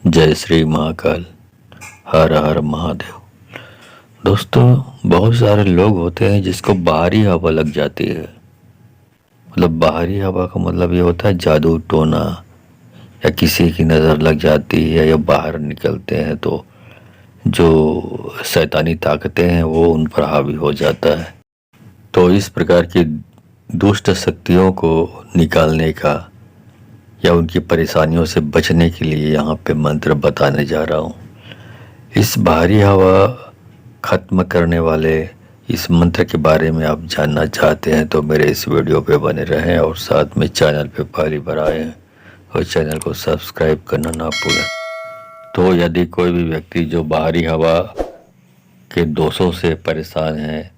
जय श्री महाकाल। हर हर महादेव। दोस्तों, बहुत सारे लोग होते हैं जिसको बाहरी हवा लग जाती है। मतलब बाहरी हवा का मतलब ये होता है जादू टोना, या किसी की नज़र लग जाती है, या बाहर निकलते हैं तो जो शैतानी ताकतें हैं वो उन पर हावी हो जाता है। तो इस प्रकार की दुष्ट शक्तियों को निकालने का या उनकी परेशानियों से बचने के लिए यहाँ पे मंत्र बताने जा रहा हूँ। इस बाहरी हवा खत्म करने वाले इस मंत्र के बारे में आप जानना चाहते हैं तो मेरे इस वीडियो पे बने रहें, और साथ में चैनल पे पहली बार आए हैं और चैनल को सब्सक्राइब करना ना भूलें। तो यदि कोई भी व्यक्ति जो बाहरी हवा के दोषों से परेशान है,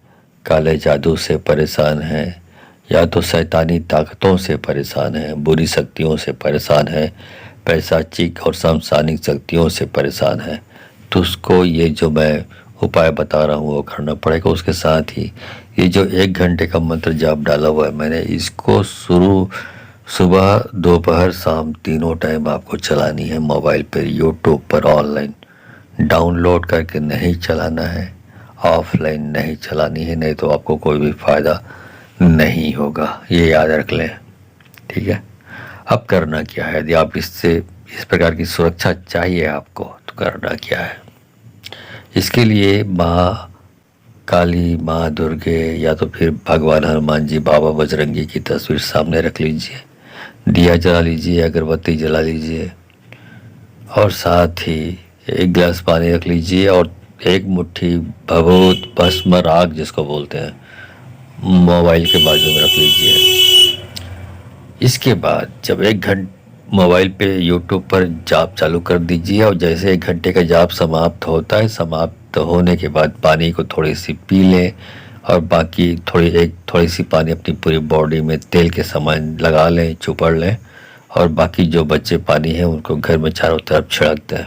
काले जादू से परेशान है, या तो शैतानी ताकतों से परेशान है, बुरी शक्तियों से परेशान है, पैशाचिक और समसानिक शक्तियों से परेशान है, तो उसको ये जो मैं उपाय बता रहा हूँ वो करना पड़ेगा। उसके साथ ही ये जो 1 घंटे का मंत्र जाप डाला हुआ है मैंने, इसको सुबह दोपहर शाम तीनों टाइम आपको चलानी है। मोबाइल पर, यूट्यूब पर ऑनलाइन डाउनलोड करके नहीं चलाना है, ऑफलाइन नहीं चलानी है, नहीं तो आपको कोई भी फ़ायदा नहीं होगा, ये याद रख लें। ठीक है। अब करना क्या है, यदि आप इस प्रकार की सुरक्षा चाहिए आपको तो करना क्या है। इसके लिए माँ काली, माँ दुर्गे, या तो फिर भगवान हनुमान जी, बाबा बजरंगी की तस्वीर सामने रख लीजिए, दिया जला लीजिए, अगरबत्ती जला लीजिए, और साथ ही 1 गिलास पानी रख लीजिए, और 1 मुट्ठी भभूत भस्म राग जिसको बोलते हैं मोबाइल के बाजू में रख लीजिए। इसके बाद जब 1 घंटे मोबाइल पे यूट्यूब पर जाप चालू कर दीजिए, और जैसे 1 घंटे का जाप समाप्त होता है, समाप्त होने के बाद पानी को थोड़ी सी पी लें, और बाकी थोड़ी सी पानी अपनी पूरी बॉडी में तेल के समान लगा लें, चुपड़ लें, और बाकी जो बचे पानी है उनको घर में चारों तरफ छिड़क दें।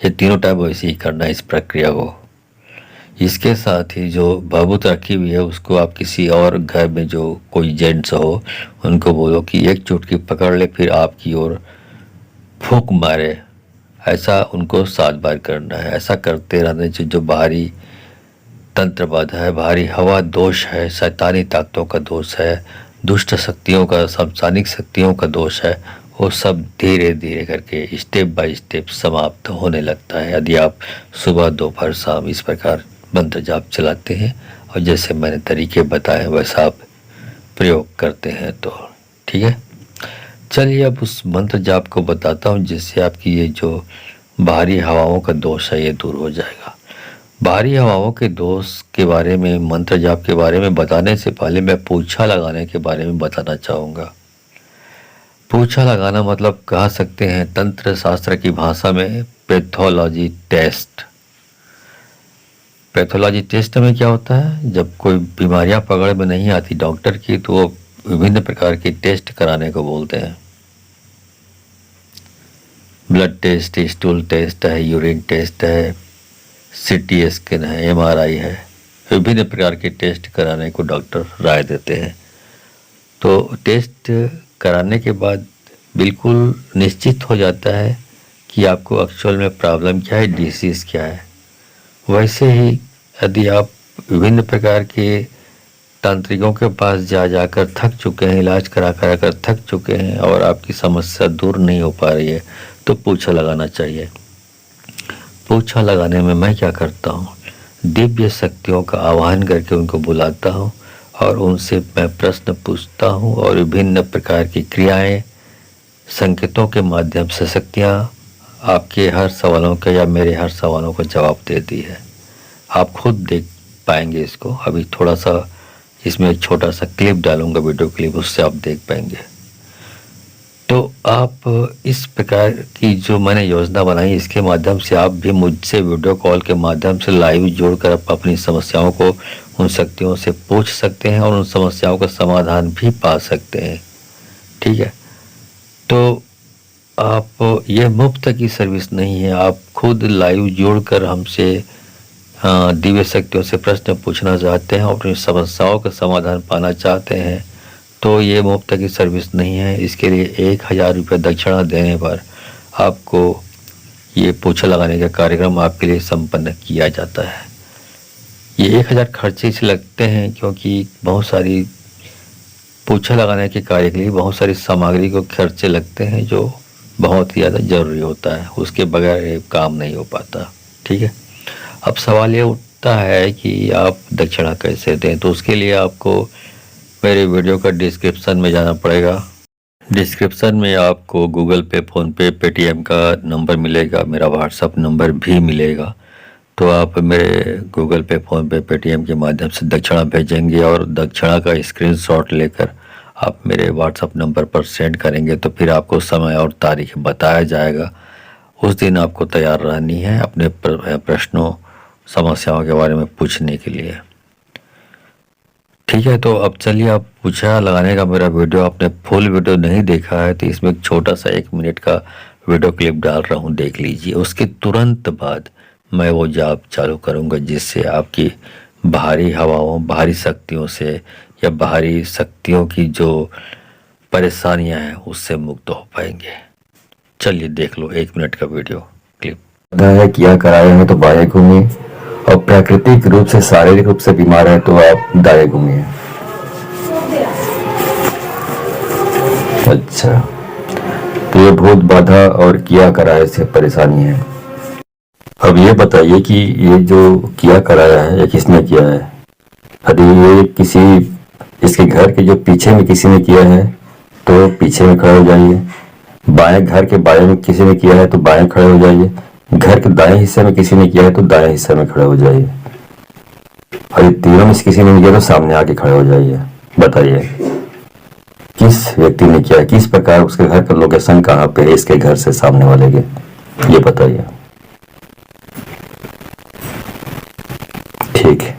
ये तीनों टाइम वैसे ही करना है इस प्रक्रिया को। इसके साथ ही जो भभूत रखी हुई है उसको आप किसी और घर में जो कोई जेंट्स हो उनको बोलो कि 1 चुटकी पकड़ ले, फिर आपकी ओर फूंक मारे। ऐसा उनको 7 बार करना है। ऐसा करते रहने से जो बाहरी तंत्र बाधा है, बाहरी हवा दोष है, शैतानी ताकतों का दोष है, दुष्ट शक्तियों का, समसानिक शक्तियों का दोष है, वो सब धीरे धीरे करके स्टेप बाय स्टेप समाप्त होने लगता है यदि आप सुबह दोपहर शाम इस प्रकार मंत्र जाप चलाते हैं, और जैसे मैंने तरीके बताए वैसा आप प्रयोग करते हैं तो ठीक है। चलिए अब उस मंत्र जाप को बताता हूँ जिससे आपकी ये जो बाहरी हवाओं का दोष है ये दूर हो जाएगा। बाहरी हवाओं के दोष के बारे में, मंत्र जाप के बारे में बताने से पहले मैं पूछा लगाने के बारे में बताना चाहूँगा। पूछा लगाना मतलब कह सकते हैं तंत्र शास्त्र की भाषा में पैथोलॉजी टेस्ट। पैथोलॉजी टेस्ट में क्या होता है, जब कोई बीमारियां पकड़ में नहीं आती डॉक्टर की तो वो विभिन्न प्रकार के टेस्ट कराने को बोलते हैं। ब्लड टेस्ट, स्टूल टेस्ट है, यूरिन टेस्ट है, सीटी स्कैन है, एमआरआई है, विभिन्न प्रकार के टेस्ट कराने को डॉक्टर राय देते हैं। तो टेस्ट कराने के बाद बिल्कुल निश्चित हो जाता है कि आपको एक्चुअल में प्रॉब्लम क्या है, डिसीज़ क्या है। वैसे ही यदि आप विभिन्न प्रकार के तांत्रिकों के पास जाकर थक चुके हैं, इलाज करा कर थक चुके हैं और आपकी समस्या दूर नहीं हो पा रही है, तो पूछा लगाना चाहिए। पूछा लगाने में मैं क्या करता हूँ, दिव्य शक्तियों का आह्वान करके उनको बुलाता हूँ और उनसे मैं प्रश्न पूछता हूँ, और विभिन्न प्रकार की क्रियाएं, संकेतों के माध्यम से शक्तियाँ आपके हर सवालों का या मेरे हर सवालों का जवाब देती है। आप खुद देख पाएंगे इसको। अभी थोड़ा सा इसमें एक छोटा सा क्लिप डालूंगा, वीडियो क्लिप, उससे आप देख पाएंगे। तो आप इस प्रकार की जो मैंने योजना बनाई, इसके माध्यम से आप भी मुझसे वीडियो कॉल के माध्यम से लाइव जोड़कर अपनी समस्याओं को उन शक्तियों से पूछ सकते हैं और उन समस्याओं का समाधान भी पा सकते हैं। ठीक है। तो आप, ये मुफ्त की सर्विस नहीं है। आप खुद लाइव जोड़कर हमसे दिव्य शक्तियों से प्रश्न पूछना चाहते हैं और अपनी समस्याओं का समाधान पाना चाहते हैं, तो ये मुफ्त की सर्विस नहीं है। इसके लिए 1000 रुपये दक्षिणा देने पर आपको ये पोछा लगाने का कार्यक्रम आपके लिए संपन्न किया जाता है। ये 1000 खर्चे इसलिए लगते हैं क्योंकि बहुत सारी पोछा लगाने के कार्य के लिए बहुत सारी सामग्री को खर्चे लगते हैं जो बहुत ही ज़्यादा ज़रूरी होता है, उसके बगैर ये काम नहीं हो पाता। ठीक है, अब सवाल ये उठता है कि आप दक्षिणा कैसे दें, तो उसके लिए आपको मेरे वीडियो का डिस्क्रिप्शन में जाना पड़ेगा। डिस्क्रिप्शन में आपको गूगल पे, फ़ोन पे, पेटीएम का नंबर मिलेगा, मेरा व्हाट्सअप नंबर भी मिलेगा। तो आप मेरे गूगल पे, फ़ोन पे, पेटीएम के माध्यम से दक्षिणा भेजेंगे और दक्षिणा का स्क्रीनशॉट लेकर आप मेरे व्हाट्सअप नंबर पर सेंड करेंगे तो फिर आपको समय और तारीख बताया जाएगा। उस दिन आपको तैयार रहनी है अपने प्रश्नों, समस्याओं के बारे में पूछने के लिए। ठीक है, तो अब चलिए, आप पोछा लगाने का मेरा वीडियो आपने फुल वीडियो नहीं देखा है तो इसमें एक छोटा सा 1 मिनट का वीडियो क्लिप डाल रहा हूँ, देख लीजिए। उसके तुरंत बाद मैं वो जाप चालू करूँगा जिससे आपकी बाहरी हवाओं, बाहरी शक्तियों से या बाहरी शक्तियों की जो परेशानियां हैं उससे मुक्त हो पाएंगे। चलिए देख लो 1 मिनट का वीडियो क्लिप। है किया कराए हैं तो बाएं घूमिए, और प्राकृतिक रूप से, शारीरिक रूप से बीमार है तो आप दाएं घूमिए। अच्छा, तो ये भूत बाधा और किया कराए से परेशानी है। अब ये बताइए कि ये जो किया कराया है ये किसने किया है? यदि ये किसी, इसके घर के जो पीछे में किसी ने किया है तो पीछे में खड़े हो जाइए। बाएं, घर के बाएं में किसी ने किया है तो बाएं खड़े हो जाइए। घर के दाएं हिस्से में किसी ने किया है तो दाएं हिस्से में खड़े हो जाइए। और ये तीनों में से किसी ने किया तो सामने आके खड़े हो जाइए। बताइए किस व्यक्ति ने किया है, किस प्रकार, उसके घर का लोकेशन कहाँ पे है, इसके घर से सामने वाले के, ये बताइए। ठीक है,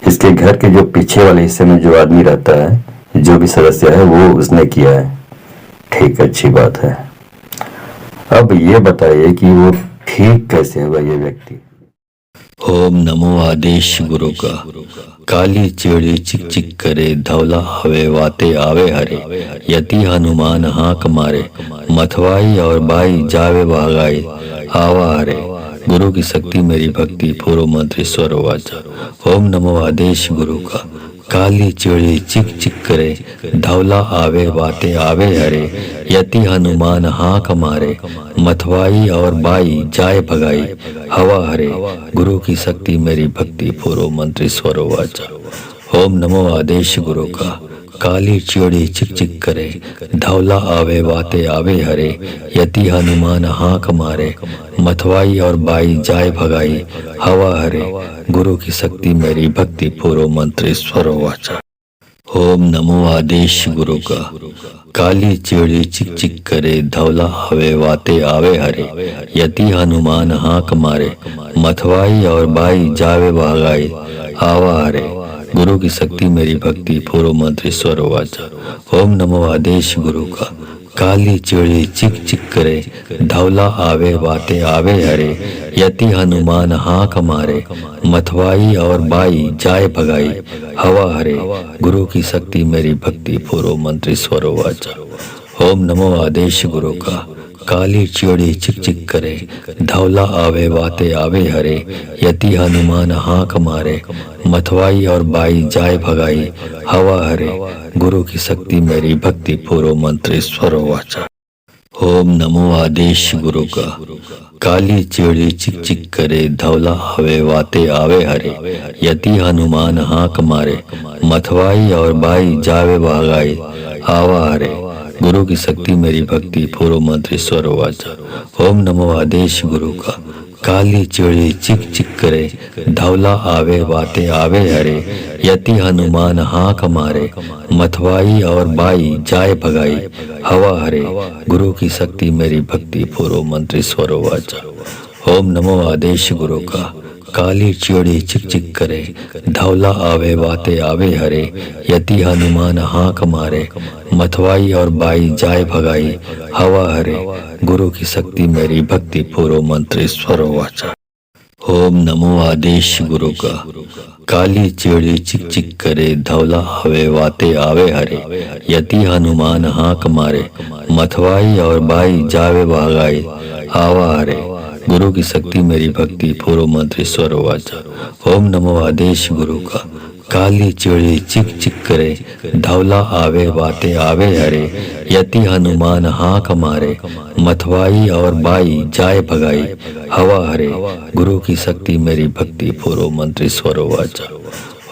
इसके घर के जो पीछे वाले हिस्से में जो आदमी रहता है, जो भी सदस्य है, वो उसने किया है। ठीक, अच्छी बात है। अब ये बताइए कि वो ठीक कैसे हुआ ये व्यक्ति? ओम नमो आदेश गुरु का। काली चिड़ी चिक चिक करे, धवला आवे वाते आवे हरे, यति हनुमान हाँक मारे, मथवाई और बाई जावे भागाई आवा हरे। गुरु की शक्ति मेरी भक्ति, पूर्व मंत्र ईश्वर वाचा। ओम नमो आदेश गुरु का। काली चिड़ी चिक चिक करे, धवला आवे वाते आवे हरे, यति हनुमान हाँक मारे, मथवाई और बाई जाए भगाई हवा हरे। गुरु की शक्ति मेरी भक्ति, पूर्व मंत्र ईश्वर वाचा। ओम नमो आदेश गुरु का। काली चिड़ी चिक चिक करे, धवला आवे वाते आवे हरे, यति हनुमान हाँक मारे, मथवाई और बाई जाए भगाई हवा हरे। गुरु की शक्ति मेरी भक्ति, पूर्व मंत्र ईश्वर वाचा। ओम नमो आदेश गुरु का। काली चिड़ी चिक चिक करे, धवला आवे वाते आवे हरे, यति हनुमान हाँक मारे, मथवाई और बाई जावे भागाई आवा हरे। गुरु की शक्ति मेरी भक्ति, पूर्व मंत्र ईश्वर वाचा। ओम नमो आदेश गुरु का। काली चिड़ी चिक चिक करे, धवला आवे वाते आवे हरे, यति हनुमान हाँक मारे, मथवाई और बाई जाए भगाई हवा हरे। गुरु की शक्ति मेरी भक्ति, पूर्व मंत्र ईश्वर वाचा। ओम नमो आदेश गुरु का। काली चिड़ी चिक चिक करे, धवला आवे वाते आवे हरे, यति हनुमान हाँक मारे, मथवाई और बाई जाए भगाई हवा हरे। गुरु की शक्ति मेरी भक्ति, पूर्व मंत्र ईश्वर वाचा। ओम नमो आदेश गुरु का। काली चिड़ी चिक चिक करे, धवला आवे वाते आवे हरे, यति हनुमान हाँक मारे, मथवाई और बाई जावे भगाई आवा हरे। गुरु की शक्ति मेरी भक्ति, पूर्व मंत्र ईश्वर वाचा। ओम नमो आदेश गुरु का। काली चिड़ी चिक चिक करे, धवला आवे वाते आवे हरे, यति हनुमान हाँक मारे, मथवाई और बाई जाए भगाई हवा हरे। गुरु की शक्ति मेरी भक्ति, पूर्व मंत्र ईश्वर वाचा। ओम नमो आदेश गुरु का। काली चिड़ी चिक चिक करे, धवला आवे वाते आवे हरे, यति हनुमान हाँक मारे, मथवाई और बाई जाए भगाई हवा हरे। गुरु की शक्ति मेरी भक्ति, पूर्व मंत्र ईश्वर वाचा। ओम नमो आदेश गुरु का। काली चिड़ी चिक चिक करे, धवला हवे वाते आवे हरे। यति हनुमान हाक मारे, मथवाई और बाई जावे भागाई आवा हरे। गुरु की शक्ति मेरी भक्ति, पूर्व मंत्र ईश्वर वाचा। ओम नमो आदेश गुरु का। काली चिड़ी चिक चिक करे, धवला आवे वाते आवे हरे। यति हनुमान हाक मारे, मथवाई और बाई जाए भगाई हवा हरे। गुरु की शक्ति मेरी भक्ति, पूर्व मंत्र ईश्वर वाचा।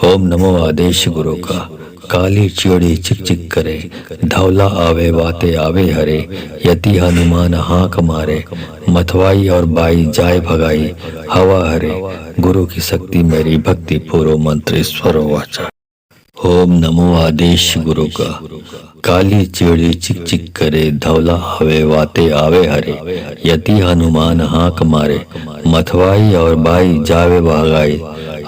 ओम नमो आदेश गुरु का। काली चिड़ी चिक चिक करे, धवला आवे वाते आवे हरे। यति हनुमान हाक मारे, मथवाई और बाई जाए भगाई हवा हरे। गुरु की शक्ति मेरी भक्ति, पूर्व मंत्र ईश्वर वाचा। ओम नमो आदेश गुरु का। काली चिड़ी चिक चिक करे, धवला हवे वाते आवे हरे। यति हनुमान हाक मारे, मथवाई और बाई जावे भागाई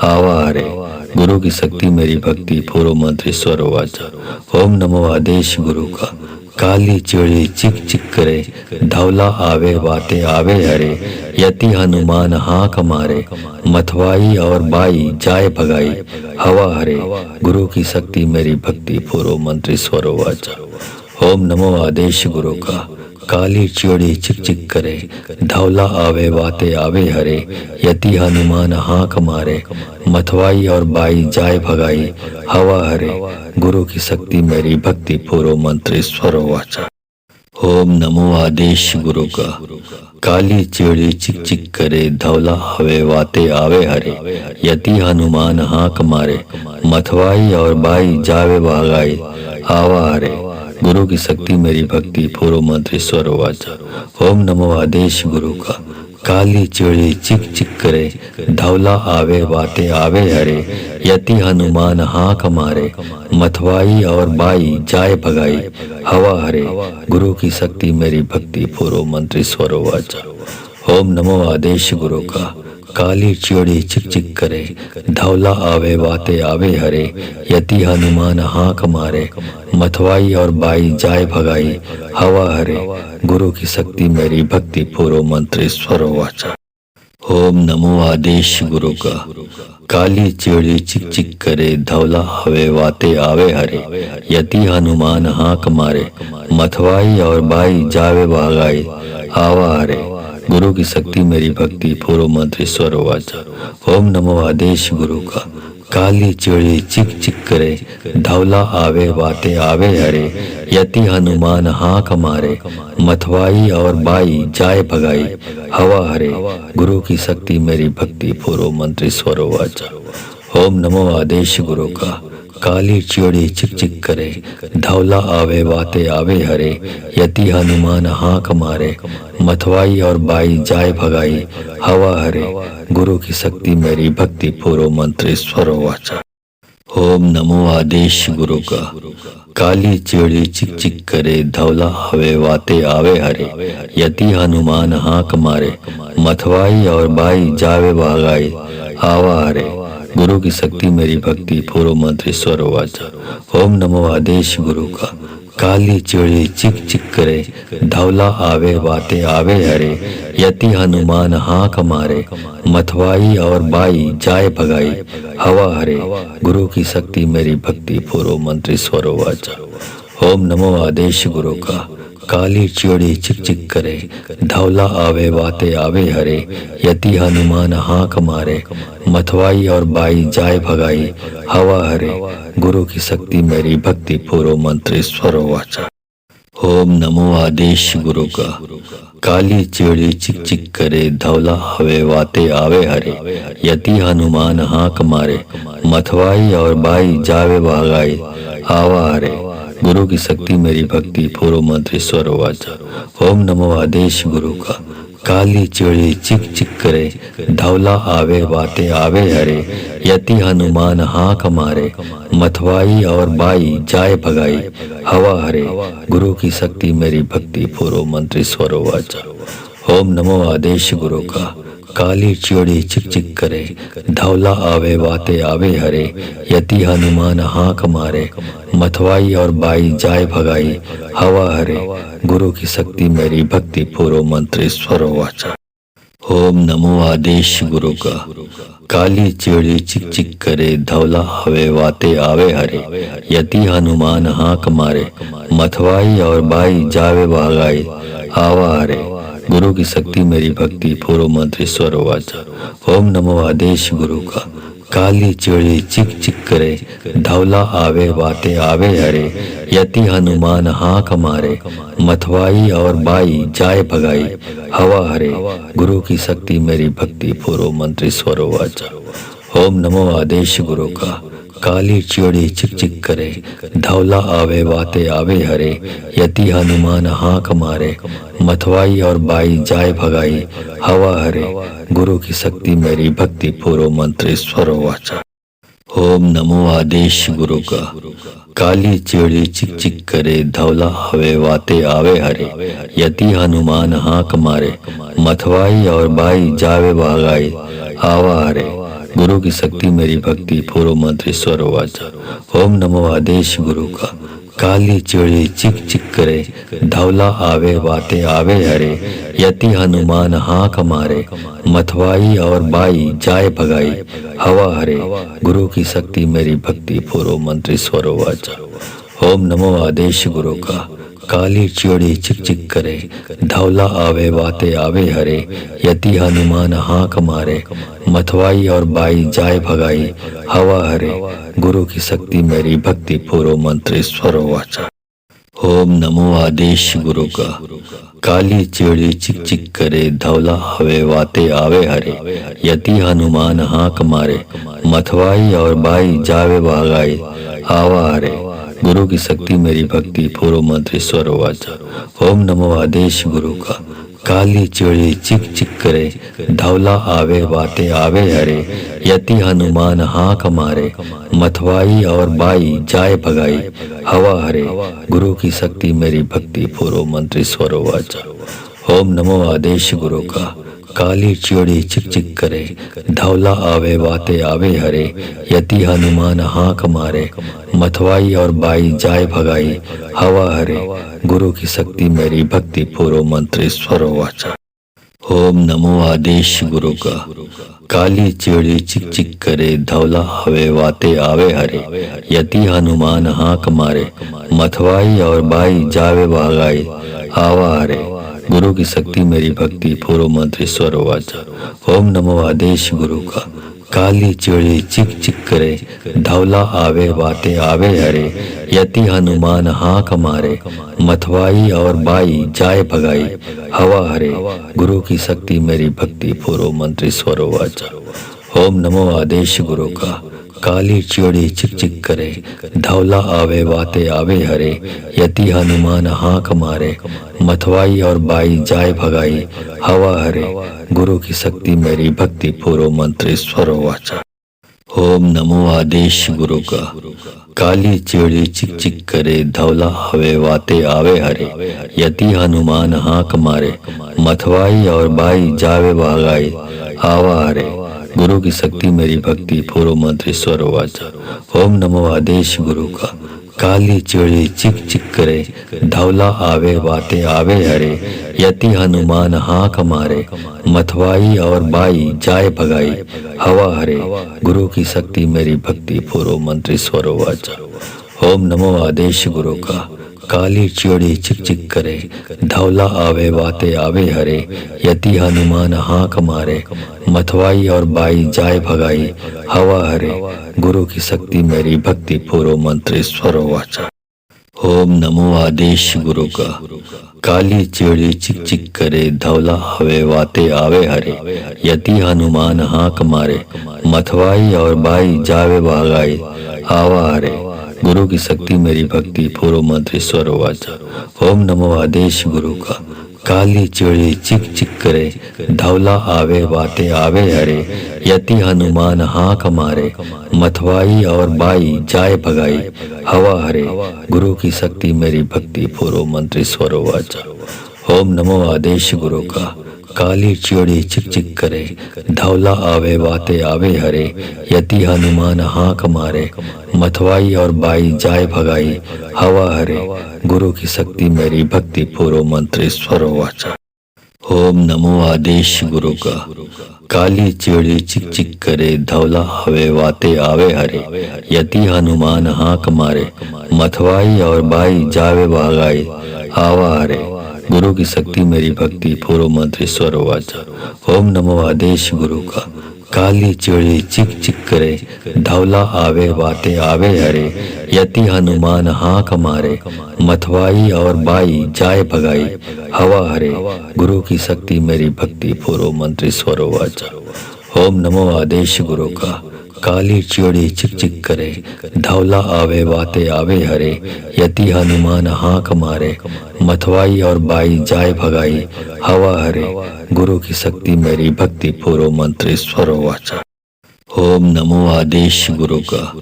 आवा हरे। गुरु की शक्ति मेरी भक्ति, पूर्व मंत्र ईश्वर वाचा। ओम नमो आदेश गुरु का। काली चिड़ी चिक चिक करे, धवला आवे वाते आवे हरे। यति हनुमान हाक मारे, मथवाई और बाई जाए भगाई हवा हरे। गुरु की शक्ति मेरी भक्ति, पूर्व मंत्र ईश्वर वाचा। ओम नमो आदेश गुरु का। काली चिड़ी चिक चिक करे, धवला आवे वाते आवे हरे। यति हनुमान हाक मारे, मथवाई और बाई जाए भगाई हवा हरे। गुरु की शक्ति मेरी भक्ति, पूर्व मंत्र ईश्वर वाचा। ओम नमो आदेश गुरु का। काली चिड़ी चिक चिक करे, धवला हवे वाते आवे हरे। यति हनुमान हाक मारे, मथवाई और बाई जावे भगाई आवा हरे। गुरु की शक्ति मेरी भक्ति, पूर्व मंत्र ईश्वर वाचा। ओम नमो आदेश गुरु का। काली चिड़ी चिक चिक करे, धवला आवे वाते आवे हरे। यति हनुमान हाक मारे, मथवाई और बाई जाए भगाई हवा हरे। गुरु की शक्ति मेरी भक्ति, पूर्व मंत्र ईश्वर वाचा। ओम नमो आदेश गुरु का। काली चिड़ी चिक चिक करे, धवला आवे वाते आवे हरे। यति हनुमान हाक मारे, मथवाई और बाई जाए भगाई हवा हरे। गुरु की शक्ति मेरी भक्ति, पूर्व मंत्र ईश्वर वाचा। ओम नमो आदेश गुरु का। काली चिड़ी चिक चिक करे, धवला हवे वाते आवे हरे। यति हनुमान हाक मारे, मथवाई और बाई जावे भगाई आवा हरे। गुरु की शक्ति मेरी भक्ति, पूर्व मंत्र ईश्वर वाचा। ओम नमो आदेश गुरु का। काली चिड़ी चिक चिक करे, धवला आवे वाते आवे हरे। यति हनुमान हाक मारे, मथवाई और बाई जाए भगाई हवा हरे। गुरु की शक्ति मेरी भक्ति, पूर्व मंत्र ईश्वर वाचा। ओम नमो आदेश गुरु का। काली चिड़ी चिक चिक करे, धवला आवे वाते आवे हरे। यति हनुमान हाक मारे, मथवाई और बाई जाए भगाई हवा हरे। गुरु की शक्ति मेरी भक्ति, पूर्व मंत्र ईश्वर वाचा। ओम नमो आदेश गुरु का। काली चिड़ी चिक चिक करे, धवला हवे वाते आवे हरे। यति हनुमान हाक मारे, मथवाई और बाई जावे भगाई आवा हरे। गुरु की शक्ति मेरी भक्ति, पूर्व मंत्र ईश्वर वाचा। ओम नमो आदेश गुरु का। काली चिड़ी चिक चिक करे, धवला आवे वाते आवे हरे। यति हनुमान हाक मारे, मथवाई और बाई जाए भगाई हवा हरे। गुरु की शक्ति मेरी भक्ति, पूर्व मंत्र ईश्वर वाचा। ओम नमो आदेश गुरु का। काली चिड़ी चिक चिक करे, धवला आवे वाते आवे हरे। यति हनुमान हाक मारे, मथवाई और बाई जाए भगाई हवा हरे। गुरु की शक्ति मेरी भक्ति, पूर्व मंत्र ईश्वर वाचा। ओम नमो आदेश गुरु का। काली चिड़ी चिक चिक करे, धवला हवे वाते आवे हरे। यति हनुमान हाक मारे, मथवाई और बाई जावे भगाई आवा हरे। गुरु की शक्ति मेरी भक्ति, पूर्व मंत्र ईश्वर वाचा। ओम नमो आदेश गुरु का। काली चिड़ी चिक चिक करे, धवला आवे वाते आवे हरे। यति हनुमान हाक मारे, मथवाई और बाई जाए भगाई हवा हरे। गुरु की शक्ति मेरी भक्ति, पूर्व मंत्र ईश्वर वाचा। ओम नमो आदेश गुरु का। काली चिड़ी चिक चिक करे, धवला आवे वाते आवे हरे। यति हनुमान हाक मारे, मथवाई और बाई जाए भगाई हवा हरे। गुरु की शक्ति मेरी भक्ति, पूर्व मंत्र ईश्वर वाचा। ओम नमो आदेश गुरु का। काली चिड़ी चिक चिक करे, धवला आवे वाते आवे हरे। यति हनुमान हाक मारे, मथवाई और बाई जावे भागाई आवा हरे। गुरु की शक्ति मेरी भक्ति, पूर्व मंत्र ईश्वर वाचा। ओम नमो आदेश गुरु का। काली चिड़ी चिक चिक करे, धवला आवे वाते आवे हरे। यति हनुमान हाक मारे, मथवाई और बाई जाए भगाई हवा हरे। गुरु की शक्ति मेरी भक्ति, पूर्व मंत्र ईश्वर वाचा। ओम नमो आदेश गुरु का। काली चिड़ी चिक चिक करे, धवला आवे वाते आवे हरे। यति हनुमान हाक मारे, मथवाई और बाई जाए भगाई हवा हरे। गुरु की शक्ति मेरी भक्ति, पूर्व मंत्र ईश्वर वाचा। ओम नमो आदेश गुरु का। काली चिड़ी चिक चिक करे, धवला आवे वाते आवे हरे। यति हनुमान हाक मारे, मथवाई और बाई जावे भागाई आवा हरे। गुरु की शक्ति मेरी भक्ति, पूर्व मंत्र ईश्वर वाचा। ओम नमो आदेश गुरु का। काली चिड़ी चिक चिक करे, धवला आवे वाते आवे हरे। यति हनुमान हाक मारे, मथवाई और बाई जाए भगाई हवा हरे। गुरु की शक्ति मेरी भक्ति, पूर्व मंत्र ईश्वर वाचा। ओम नमो आदेश गुरु का। काली चिड़ी चिक चिक करे, धवला आवे वाते आवे हरे। यति हनुमान हाक मारे, मथवाई और बाई जाए भगाई हवा हरे। गुरु की शक्ति मेरी भक्ति, पूर्व मंत्र ईश्वर वाचा। ओम नमो आदेश गुरु का। काली चिड़ी चिक चिक करे, धवला आवे वाते आवे हरे। यति हनुमान हाक मारे, मथवाई और बाई जावे भगाई आवा हरे। गुरु की शक्ति मेरी भक्ति, पूर्व मंत्र ईश्वर वाचा। ओम नमो आदेश गुरु का। काली चिड़ी चिक चिक करे, धवला आवे वाते आवे हरे। यति हनुमान हाक मारे, मथवाई और बाई जाए भगाई हवा हरे। गुरु की शक्ति मेरी भक्ति, पूर्व मंत्र ईश्वर वाचा। ओम नमो आदेश गुरु का। काली चिड़ी चिक चिक करे, धवला आवे वाते आवे हरे। यति हनुमान हाक मारे, मथवाई और बाई जाए भगाई हवा हरे। गुरु की शक्ति मेरी भक्ति, पूर्व मंत्र ईश्वर वाचा। ओम नमो आदेश गुरु का। काली चिड़ी चिक चिक करे, धवला आवे वाते आवे हरे। यति हनुमान हाक मारे, मथवाई और बाई जावे भगाई आवा हरे। गुरु की शक्ति मेरी भक्ति, पूर्व मंत्र ईश्वर वाचा। ओम नमो आदेश गुरु का। काली चिड़ी चिक चिक करे, धवला आवे वाते आवे हरे। यति हनुमान हाक मारे, मथवाई और बाई जाए भगाई हवा हरे। गुरु की शक्ति मेरी भक्ति, पूर्व मंत्र ईश्वर वाचा। ओम नमो आदेश गुरु का। काली चिड़ी चिक चिक करे, धवला आवे वाते आवे हरे। यति हनुमान हाक मारे, मथवाई और बाई जाए भगाई हवा हरे। गुरु की शक्ति मेरी भक्ति, पूर्व मंत्र ईश्वर वाचा। ओम नमो आदेश गुरु का। काली चिड़ी चिक चिक करे, धवला आवे वाते आवे हरे। यति हनुमान हाक मारे, मथवाई और बाई जावे भगाई आवा हरे। गुरु की शक्ति मेरी भक्ति, पूर्व मंत्र ईश्वर वाचा। ओम नमो आदेश गुरु का। काली चिड़ी चिक चिक करे, धवला आवे वाते आवे हरे। यति हनुमान हाक मारे, मथवाई और बाई जाए भगाई हवा हरे। गुरु की शक्ति मेरी भक्ति, पूर्व मंत्र ईश्वर वाचा। ओम नमो आदेश गुरु का। काली चिड़ी चिक चिक करे, धवला आवे वाते आवे हरे। यति हनुमान हाक मारे, मथवाई और बाई जाए भगाई हवा हरे। गुरु की शक्ति मेरी भक्ति, पूर्व मंत्र ईश्वर वाचा। ओम नमो आदेश गुरु का। काली चिड़ी चिक चिक करे, धवला आवे वाते आवे हरे। यति हनुमान हाक मारे, मथवाई और बाई जावे भगाई आवा हरे। गुरु की शक्ति मेरी भक्ति, पूर्व मंत्र ईश्वर वाचा। ओम नमो आदेश गुरु का। काली चिड़ी चिक चिक करे, धवला आवे वाते आवे हरे। यति हनुमान हाक मारे, मथवाई और बाई जाए भगाई हवा हरे। गुरु की शक्ति मेरी भक्ति, पूर्व मंत्र ईश्वर वाचा। ओम नमो आदेश गुरु का। काली चिड़ी चिक चिक करे, धवला आवे वाते आवे हरे। यति हनुमान हाक मारे, मथवाई और बाई जाए भगाई हवा हरे। गुरु की शक्ति मेरी भक्ति, पूर्व मंत्र ईश्वर वाचा। ओम नमो आदेश गुरु का। काली चिड़ी चिक चिक करे, धवला हवे वाते आवे हरे। यति हनुमान हाक मारे, मथवाई और बाई जावे भागाई आवा हरे। गुरु की शक्ति मेरी भक्ति, पूर्व मंत्र ईश्वर वाचा। ओम नमो आदेश गुरु का। काली चिड़ी चिक चिक करे, धवला आवे वाते आवे हरे। यति हनुमान हाक मारे, मथवाई और बाई जाए भगाई हवा हरे। गुरु की शक्ति मेरी भक्ति, पूर्व मंत्र ईश्वर वाचा। ओम नमो आदेश गुरु का। काली चिड़ी चिक चिक करे, धवला आवे वाते आवे हरे। यति हनुमान हाक मारे, मथवाई और बाई जाए भगाई हवा हरे। गुरु की शक्ति मेरी भक्ति, पूर्व मंत्र ईश्वर वाचा। ओम नमो आदेश गुरु का।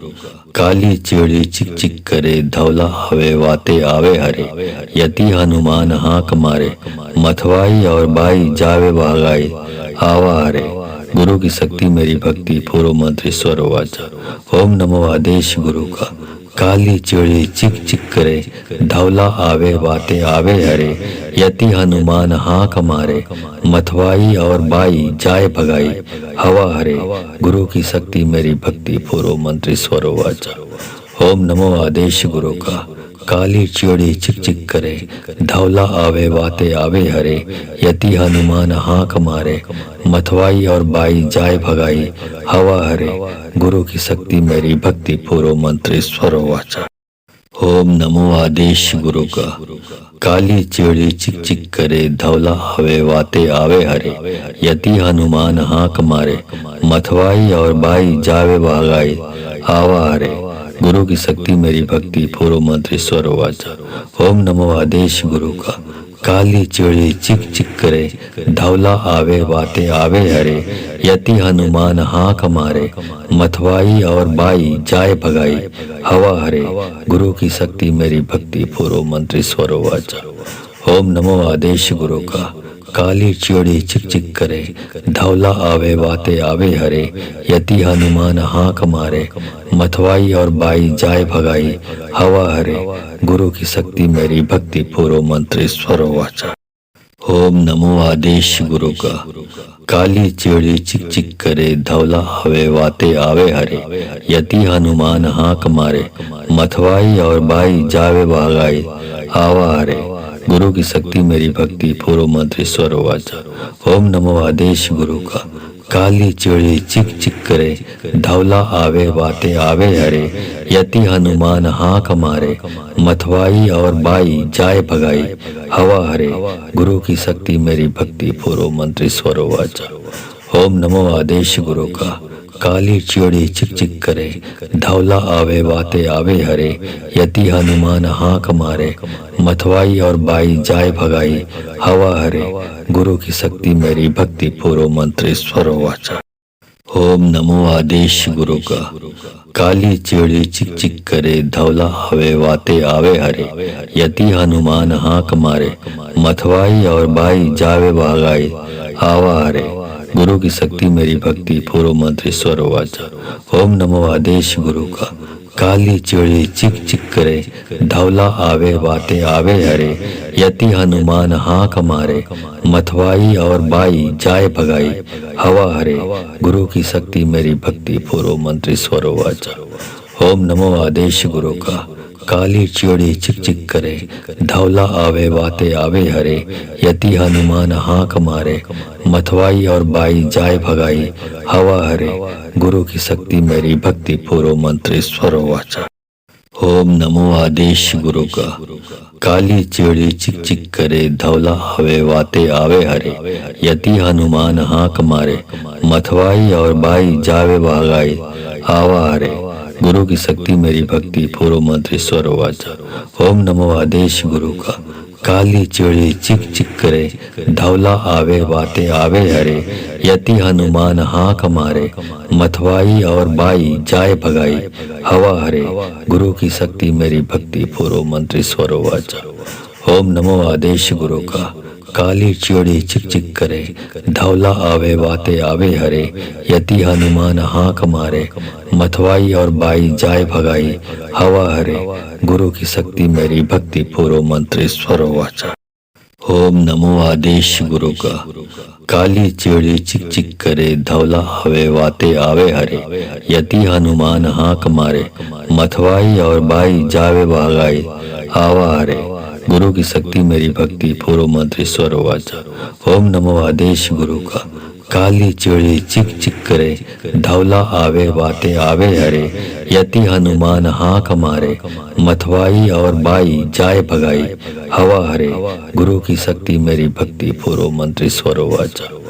काली चिड़ी चिक चिक करे, धवला हवे वाते आवे हरे। यति हनुमान हाक मारे, मथवाई और बाई जावे भागाई आवा हरे। गुरु की शक्ति मेरी भक्ति, पूर्व मंत्र ईश्वर वाचा। ओम नमो आदेश गुरु का। काली चिड़ी चिक चिक करे, धवला आवे वाते आवे हरे। यति हनुमान हाक मारे, मथवाई और बाई जाए भगाई हवा हरे। गुरु की शक्ति मेरी भक्ति, पूर्व मंत्र ईश्वर वाचा। ओम नमो आदेश गुरु का। काली चिड़ी चिक चिक करे, धवला आवे वाते आवे हरे। यति हनुमान हाक मारे, मथवाई और बाई जाए भगाई हवा हरे। गुरु की शक्ति मेरी भक्ति, पूर्व मंत्र ईश्वर वाचा। ओम नमो आदेश गुरु का। काली चिड़ी चिक चिक करे, धवला हवे वाते आवे हरे। यति हनुमान हाक मारे, मथवाई और बाई जावे भागाई आवा हरे। गुरु की शक्ति मेरी भक्ति, पूर्व मंत्र ईश्वर वाचा। ओम नमो आदेश गुरु का। काली चिड़ी चिक चिक करे, धवला आवे वाते आवे हरे। यति हनुमान हाक मारे, मथवाई और बाई जाए भगाई हवा हरे। गुरु की शक्ति मेरी भक्ति, पूर्व मंत्र ईश्वर वाचा। ओम नमो आदेश गुरु का। काली चिड़ी चिक चिक करे, धवला आवे वाते आवे हरे। यति हनुमान हाक मारे, मथवाई और बाई जाए भगाई हवा हरे। गुरु की शक्ति मेरी भक्ति, पूर्व मंत्र ईश्वर वाचा। ओम नमो आदेश गुरु का। काली चिड़ी चिक चिक करे, धवला हवे वाते आवे हरे। यति हनुमान हाक मारे, मथवाई और बाई जावे भागाई आवा हरे। गुरु की शक्ति मेरी भक्ति, पूर्व मंत्र ईश्वर वाचा। ओम नमो आदेश गुरु का। काली चिड़ी चिक चिक करे, धवला आवे वाते आवे हरे। यति हनुमान हाक मारे, मथवाई और बाई जाए भगाई हवा हरे। गुरु की शक्ति मेरी भक्ति, पूर्व मंत्र ईश्वर वाचा। ओम नमो आदेश गुरु का। काली चिड़ी चिक चिक करे, धवला आवे वाते आवे हरे। यति हनुमान हाक मारे, मथवाई और बाई जाए भगाई हवा हरे। गुरु की शक्ति मेरी भक्ति, पूर्व मंत्र ईश्वर वाचा। ओम नमो आदेश गुरु का। काली चिड़ी चिक चिक करे, धवला हवे वाते आवे हरे। यति हनुमान हाक मारे, मथवाई और बाई जावे भागाई आवा हरे। गुरु की शक्ति मेरी भक्ति, पूर्व मंत्र ईश्वर वाचा। ओम नमो आदेश गुरु का। काली चिड़ी चिक चिक करे, धवला आवे वाते आवे हरे। यति हनुमान हाक मारे, मथवाई और बाई जाए भगाई हवा हरे। गुरु की शक्ति मेरी भक्ति, पूर्व मंत्र ईश्वर वाचा। ओम नमो आदेश गुरु का। काली चिड़ी चिक चिक करे, धवला आवे वाते आवे हरे। यति हनुमान हाक मारे, मथवाई और बाई जाए भगाई हवा हरे। गुरु की शक्ति मेरी भक्ति, पूर्व मंत्र ईश्वर वाचा। ओम नमो आदेश गुरु का। काली चिड़ी चिक चिक करे, धवला हवे वाते आवे हरे। यति हनुमान हाक मारे, मथवाई और बाई जावे भागाई आवा हरे। गुरु की शक्ति मेरी भक्ति, पूर्व मंत्र ईश्वर वाचा। ओम नमो आदेश गुरु का। काली चिड़ी चिक चिक करे, धवला आवे वाते आवे हरे। यति हनुमान हाक मारे, मथवाई और बाई जाए भगाई हवा हरे। गुरु की शक्ति मेरी भक्ति, पूर्व मंत्र ईश्वर वाचा। ओम नमो आदेश गुरु का। काली चिड़ी चिक चिक करे, धवला आवे वाते आवे हरे। यति हनुमान हाक मारे, मथवाई और बाई जाए भगाई हवा हरे। गुरु की शक्ति मेरी भक्ति, पूर्व मंत्र ईश्वर वाचा। ओम नमो आदेश गुरु का। काली चिड़ी चिक चिक करे, धवला आवे वाते आवे हरे। यति हनुमान हाक मारे, मथवाई और बाई जावे भागाई आवा हरे। गुरु की शक्ति मेरी भक्ति, पूर्व मंत्र ईश्वर वाचा। ओम नमो आदेश गुरु का। काली चिड़ी चिक चिक करे, धवला आवे वाते आवे हरे। यति हनुमान हाक मारे, मथवाई और बाई जाए भगाई हवा हरे। गुरु की शक्ति मेरी भक्ति, पूर्व मंत्र ईश्वर वाचा।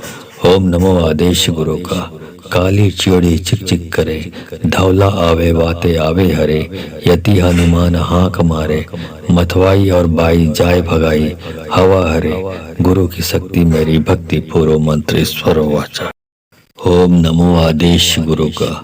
ओम नमो आदेश गुरु का। काली चिड़ी चिक चिक करे, धवला आवे वाते आवे हरे। यति हनुमान हाक मारे, मथवाई और बाई जाए भगाई हवा हरे। गुरु की शक्ति मेरी भक्ति, पूर्व मंत्र ईश्वर वाचा। ओम नमो आदेश गुरु का।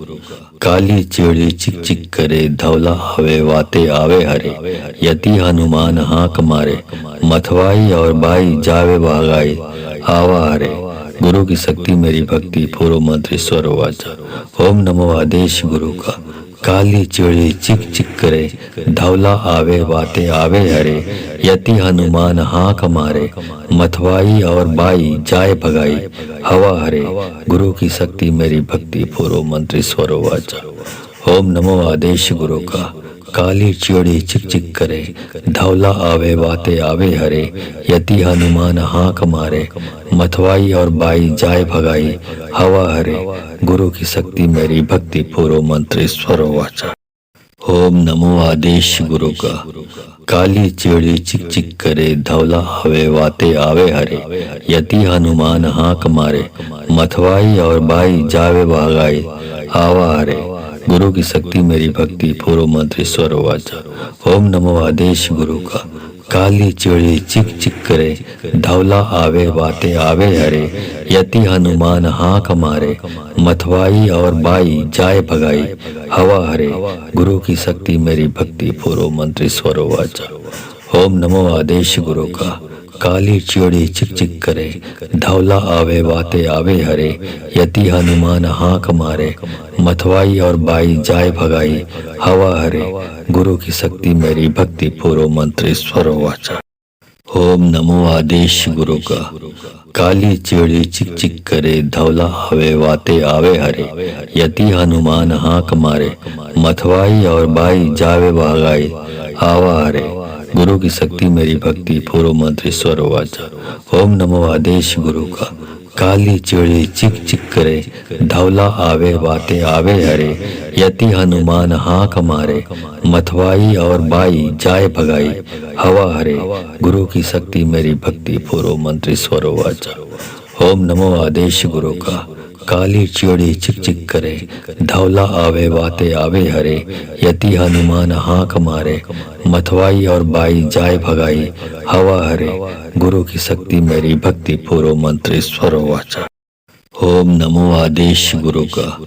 काली चिड़ी चिक चिक करे, धवला आवे वाते आवे हरे। यति हनुमान हाक मारे, मथवाई और बाई जावे भागाई आवा हरे। गुरु की शक्ति मेरी भक्ति, पूर्व मंत्र ईश्वर वाचा। ओम नमो आदेश गुरु का। काली चिड़ी चिक चिक करे, धवला आवे वाते आवे हरे। यति हनुमान हाक मारे, मथवाई और बाई जाए भगाई हवा हरे। गुरु की शक्ति मेरी भक्ति, पूर्व मंत्र ईश्वर वाचा। ओम नमो आदेश गुरु का। काली चिड़ी चिक चिक करे, धवला आवे वाते आवे हरे। यति हनुमान हाक मारे, मथवाई और बाई जाए भगाई हवा हरे। गुरु की शक्ति मेरी भक्ति, पूर्व मंत्र ईश्वर वाचा। ओम नमो आदेश गुरु का। काली चिड़ी चिक चिक करे, धवला आवे वाते आवे हरे। यति हनुमान हाक मारे, मथवाई और बाई जावे भगाई आवा हरे। गुरु की शक्ति मेरी भक्ति, पूर्व मंत्र ईश्वर वाचा। ओम नमो आदेश गुरु का। काली चिड़ी चिक चिक करे, धवला आवे वाते आवे हरे। यति हनुमान हाक मारे, मथवाई और बाई जाए भगाई हवा हरे। गुरु की शक्ति मेरी भक्ति, पूर्व मंत्र ईश्वर वाचा। ओम नमो आदेश गुरु का। काली चिड़ी चिक चिक करे, धवला आवे वाते आवे हरे। यति हनुमान हाक मारे, मथवाई और बाई जाए भगाई हवा हरे। गुरु की शक्ति मेरी भक्ति, पूर्व मंत्र ईश्वर वाचा। ओम नमो आदेश गुरु का। काली चिड़ी चिक चिक करे, धवला आवे वाते आवे हरे। यति हनुमान हाक मारे, मथवाई और बाई जावे भगाई आवा हरे। गुरु की शक्ति मेरी भक्ति, पूर्व मंत्र ईश्वर वाचा। ओम नमो आदेश गुरु का। काली चिड़ी चिक चिक करे, धवला आवे वाते आवे हरे। यति हनुमान हाक मारे, मथवाई और बाई जाए भगाई हवा हरे। गुरु की शक्ति मेरी भक्ति, पूर्व मंत्र ईश्वर वाचा। ओम नमो आदेश गुरु का। काली चिड़ी चिक चिक करे, धवला आवे वाते आवे हरे। यति हनुमान हाक मारे, मथवाई और बाई जाए भगाई हवा हरे। गुरु की शक्ति मेरी भक्ति, पूर्व मंत्र ईश्वर वाचा। ओम नमो आदेश गुरु का।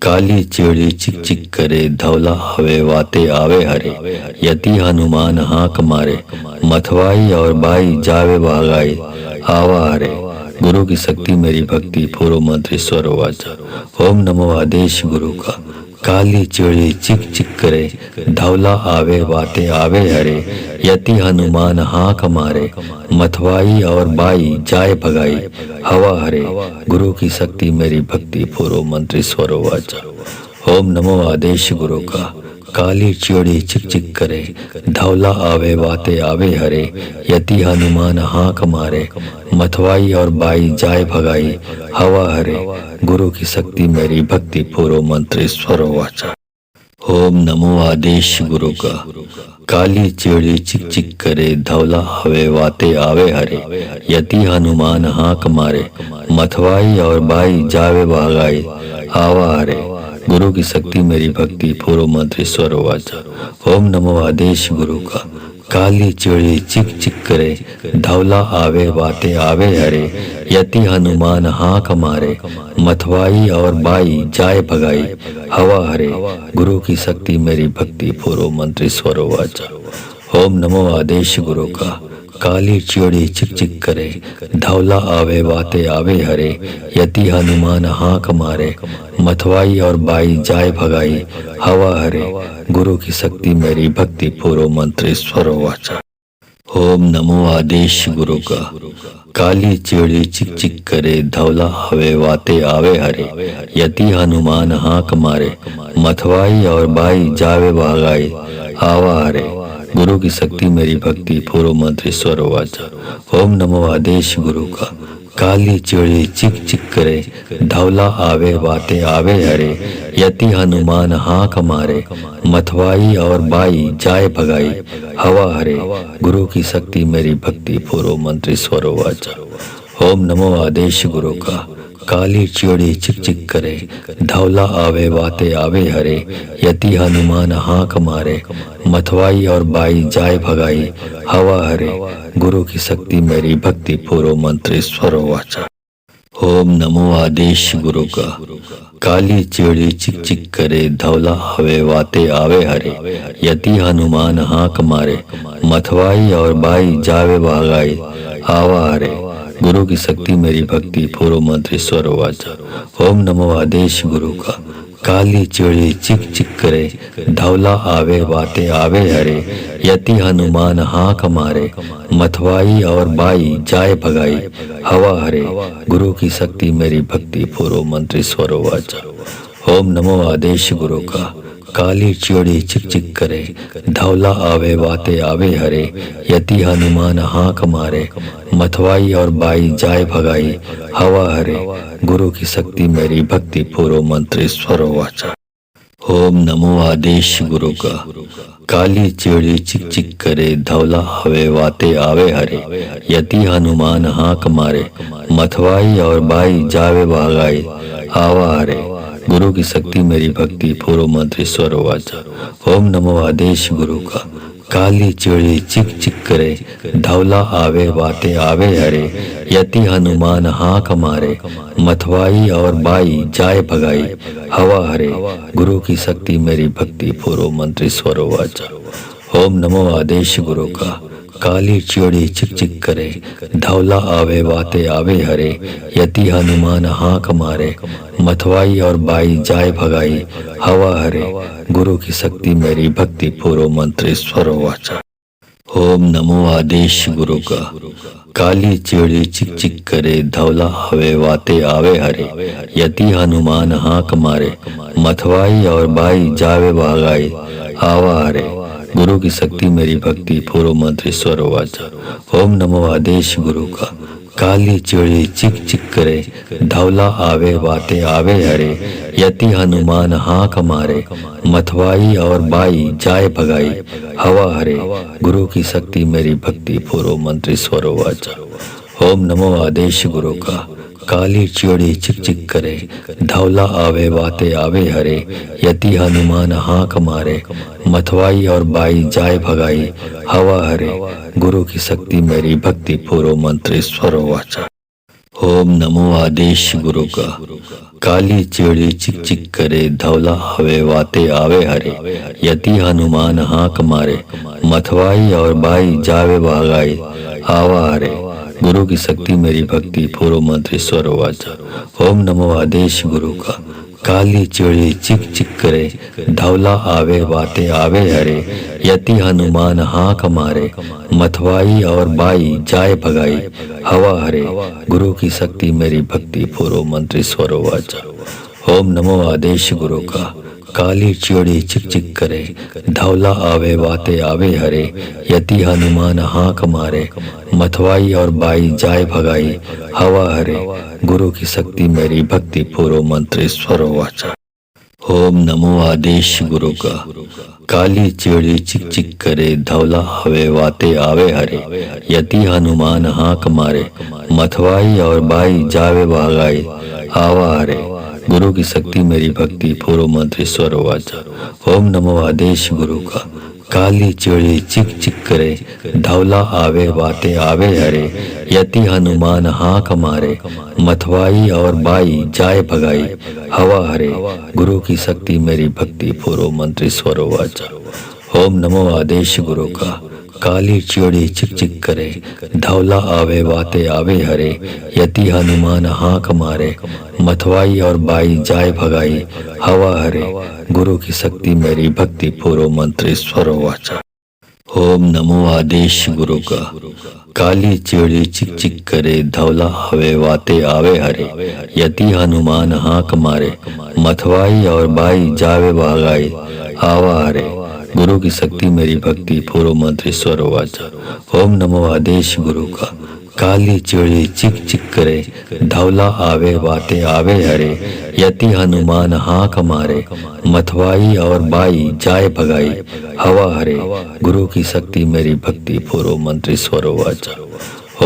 काली चिड़ी चिक चिक करे, धवला आवे वाते आवे हरे। यति हनुमान हाक मारे, मथवाई और बाई जावे भगाई आवा हरे। गुरु की शक्ति मेरी भक्ति, पूर्व मंत्र ईश्वर वाचा। ओम नमो आदेश गुरु का। काली चिड़ी चिक चिक करे, धवला आवे वाते आवे हरे। यति हनुमान हाक मारे, मथवाई और बाई जाए भगाई हवा हरे। गुरु की शक्ति मेरी भक्ति, पूर्व मंत्र ईश्वर वाचा। ओम नमो आदेश गुरु का। काली चिड़ी चिक चिक करे, धवला आवे वाते आवे हरे। यति हनुमान हाक मारे, मथवाई और बाई जाए भगाई हवा हरे। गुरु की शक्ति मेरी भक्ति, पूर्व मंत्र ईश्वर वाचा। ओम नमो आदेश गुरु का। काली चिड़ी चिक चिक करे, धवला आवे वाते आवे हरे। यति हनुमान हाक मारे, मथवाई और बाई जावे भगाई आवा हरे। गुरु की शक्ति मेरी भक्ति, पूर्व मंत्र ईश्वर वाचा। ओम नमो आदेश गुरु का। काली चिड़ी चिक चिक करे, धवला आवे वाते आवे हरे। यति हनुमान हाक मारे, मथवाई और बाई जाए भगाई हवा हरे। गुरु की शक्ति मेरी भक्ति, पूर्व मंत्र ईश्वर वाचा। ओम नमो आदेश गुरु का। काली चिड़ी चिक चिक करे, धवला आवे वाते आवे हरे। यति हनुमान हाक मारे, मथवाई और बाई जाए भगाई हवा हरे। गुरु की शक्ति मेरी भक्ति, पूर्व मंत्र ईश्वर वाचा। ओम नमो आदेश गुरु का। काली चिड़ी चिक चिक करे, धवला आवे वाते आवे हरे। यति हनुमान हाक मारे, मथवाई और बाई जावे भागाई आवा हरे। गुरु की शक्ति मेरी भक्ति, पूर्व मंत्र ईश्वर वाचा। ओम नमो आदेश गुरु का। काली चिड़ी चिक चिक करे, धवला आवे वाते आवे हरे। यति हनुमान हाक मारे, मथवाई और बाई जाए भगाई हवा हरे। गुरु की शक्ति मेरी भक्ति, पूर्व मंत्र ईश्वर वाचा। ओम नमो आदेश गुरु का। काली चिड़ी चिक चिक करे, धवला आवे वाते आवे हरे। यति हनुमान हाक मारे, मथवाई और बाई जाए भगाई हवा हरे। गुरु की शक्ति मेरी भक्ति, पूर्व मंत्र ईश्वर वाचा। ओम नमो आदेश गुरु का। काली चिड़ी चिक चिक करे, धवला आवे वाते आवे हरे। यति हनुमान हाक मारे, मथवाई और बाई जावे भागाई आवा हरे। गुरु की शक्ति मेरी भक्ति, पूर्व मंत्र ईश्वर वाचा। ओम नमो आदेश गुरु का। काली चिड़ी चिक चिक करे, धवला आवे वाते आवे हरे। यति हनुमान हाक मारे, मथवाई और बाई जाए भगाई हवा हरे। गुरु की शक्ति मेरी भक्ति, पूर्व मंत्र ईश्वर वाचा। ओम नमो आदेश गुरु का। काली चिड़ी चिक चिक करे, धवला आवे वाते आवे हरे। यति हनुमान हाक मारे, मथवाई और बाई जाए भगाई हवा हरे। गुरु की शक्ति मेरी भक्ति, पूर्व मंत्र ईश्वर वाचा। ओम नमो आदेश गुरु का। काली चिड़ी चिक चिक करे, धवला आवे वाते आवे हरे। यति हनुमान हाक मारे, मथवाई और बाई जावे भगाई आवा हरे। गुरु की शक्ति मेरी भक्ति, पूर्व मंत्र ईश्वर वाचा। ओम नमो आदेश गुरु का। काली चिड़ी चिक चिक करे, धवला आवे वाते आवे हरे। यति हनुमान हाक मारे, मथवाई और बाई जाए भगाई हवा हरे। गुरु की शक्ति मेरी भक्ति, पूर्व मंत्र ईश्वर वाचा। ओम नमो आदेश गुरु का। काली चिड़ी चिक चिक करे, धवला आवे वाते आवे हरे। यति हनुमान हाक मारे, मथवाई और बाई जाए भगाई हवा हरे। गुरु की शक्ति मेरी भक्ति, पूर्व मंत्र ईश्वर वाचा। ओम नमो आदेश गुरु का। काली चिड़ी चिक चिक करे, धवला आवे वाते आवे हरे। यति हनुमान हाक मारे, मथवाई और बाई जावे भगाई आवा हरे। गुरु की शक्ति मेरी भक्ति, पूर्व मंत्र ईश्वर वाचा। ओम नमो आदेश गुरु का। काली चिड़ी चिक चिक करे, धवला आवे वाते आवे हरे। यति हनुमान हाक मारे, मथवाई और बाई जाए भगाई हवा हरे। गुरु की शक्ति मेरी भक्ति, पूर्व मंत्र ईश्वर वाचा। ओम नमो आदेश गुरु का। काली चिड़ी चिक चिक करे, धवला आवे वाते आवे हरे। यति हनुमान हाक मारे, मथवाई और बाई जाए भगाई हवा हरे। गुरु की शक्ति मेरी भक्ति, पूर्व मंत्र ईश्वर वाचा। ओम नमो आदेश गुरु का। काली चिड़ी चिक चिक करे, धवला आवे वाते आवे हरे। यति हनुमान हाक मारे, मथवाई और बाई जावे भगाई आवा हरे। गुरु की शक्ति मेरी भक्ति, पूर्व मंत्र ईश्वर वाचा। ओम नमो आदेश गुरु का। काली चिड़ी चिक चिक करे, धवला आवे वाते आवे हरे। यति हनुमान हाक मारे, मथवाई और बाई जाए भगाई हवा हरे। गुरु की शक्ति मेरी भक्ति, पूर्व मंत्र ईश्वर वाचा। ओम नमो आदेश गुरु का। काली चिड़ी चिक चिक करे, धवला आवे वाते आवे हरे। यति हनुमान हाक मारे, मथवाई और बाई जाए भगाई हवा हरे। गुरु की शक्ति मेरी भक्ति, पूर्व मंत्र ईश्वर वाचा। ओम नमो आदेश गुरु का। काली चिड़ी चिक चिक करे, धवला आवे वाते आवे हरे। यति हनुमान हाक मारे, मथवाई और बाई जावे भगाई आवा हरे। गुरु की शक्ति मेरी भक्ति, पूर्व मंत्र ईश्वर वाचा। ओम नमो आदेश गुरु का। काली चिड़ी चिक चिक करे, धवला आवे वाते आवे हरे। यति हनुमान हाक मारे, मथवाई और बाई जाए भगाई हवा हरे। गुरु की शक्ति मेरी भक्ति, पूर्व मंत्र ईश्वर वाचा। ओम नमो आदेश गुरु का। काली चिड़ी चिक चिक करे, धवला आवे वाते आवे हरे। यति हनुमान हाक मारे, मथवाई और बाई जाए भगाई हवा हरे। गुरु की शक्ति मेरी भक्ति, पूर्व मंत्र ईश्वर वाचा। ओम नमो आदेश गुरु का। काली चिड़ी चिक चिक करे, धवला आवे वाते आवे हरे। यति हनुमान हाक मारे, मथवाई और बाई जावे भागाई आवा हरे। गुरु की शक्ति मेरी भक्ति, पूर्व मंत्र ईश्वर वाचा। ओम नमो आदेश गुरु का। काली चिड़ी चिक चिक करे, धवला आवे वाते आवे हरे। यति हनुमान हाक मारे, मथवाई और बाई जाए भगाई हवा हरे। गुरु की शक्ति मेरी भक्ति, पूर्व मंत्र ईश्वर वाचा।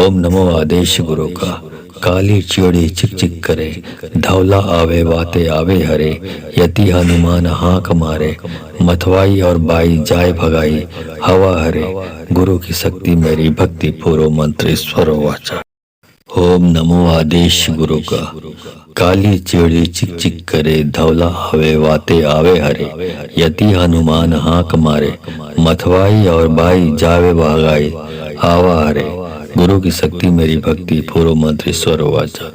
ओम नमो आदेश गुरु का। काली चिड़ी चिक चिक करे, धवला आवे वाते आवे हरे। यति हनुमान हाक मारे, मथवाई और बाई जाए भगाई हवा हरे। गुरु की शक्ति मेरी भक्ति, पूर्व मंत्र ईश्वर वाचा। ओम नमो आदेश गुरु का। काली चिड़ी चिक चिक करे, धवला आवे वाते आवे हरे। यति हनुमान हाक मारे, मथवाई और बाई जावे भागाई आवा हरे। गुरु की शक्ति मेरी भक्ति, पूर्व मंत्र ईश्वर वाचा।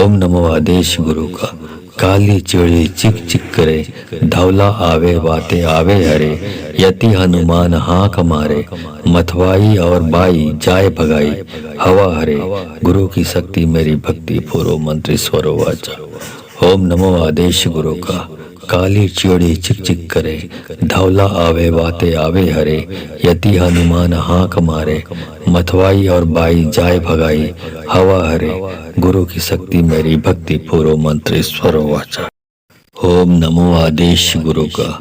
ओम नमो आदेश गुरु का। काली चिड़ी चिक चिक करे, धवला आवे वाते आवे हरे। यति हनुमान हाक मारे, मथवाई और बाई जाए भगाई हवा हरे। गुरु की शक्ति मेरी भक्ति, पूर्व मंत्र ईश्वर वाचा। ओम नमो आदेश गुरु का। काली चिड़ी चिक चिक करे, धवला आवे वाते आवे हरे। यति हनुमान हाक मारे, मथवाई और बाई जाए भगाई हवा हरे। गुरु की शक्ति मेरी भक्ति, पूर्व मंत्र ईश्वर वाचा। ओम नमो आदेश गुरु का।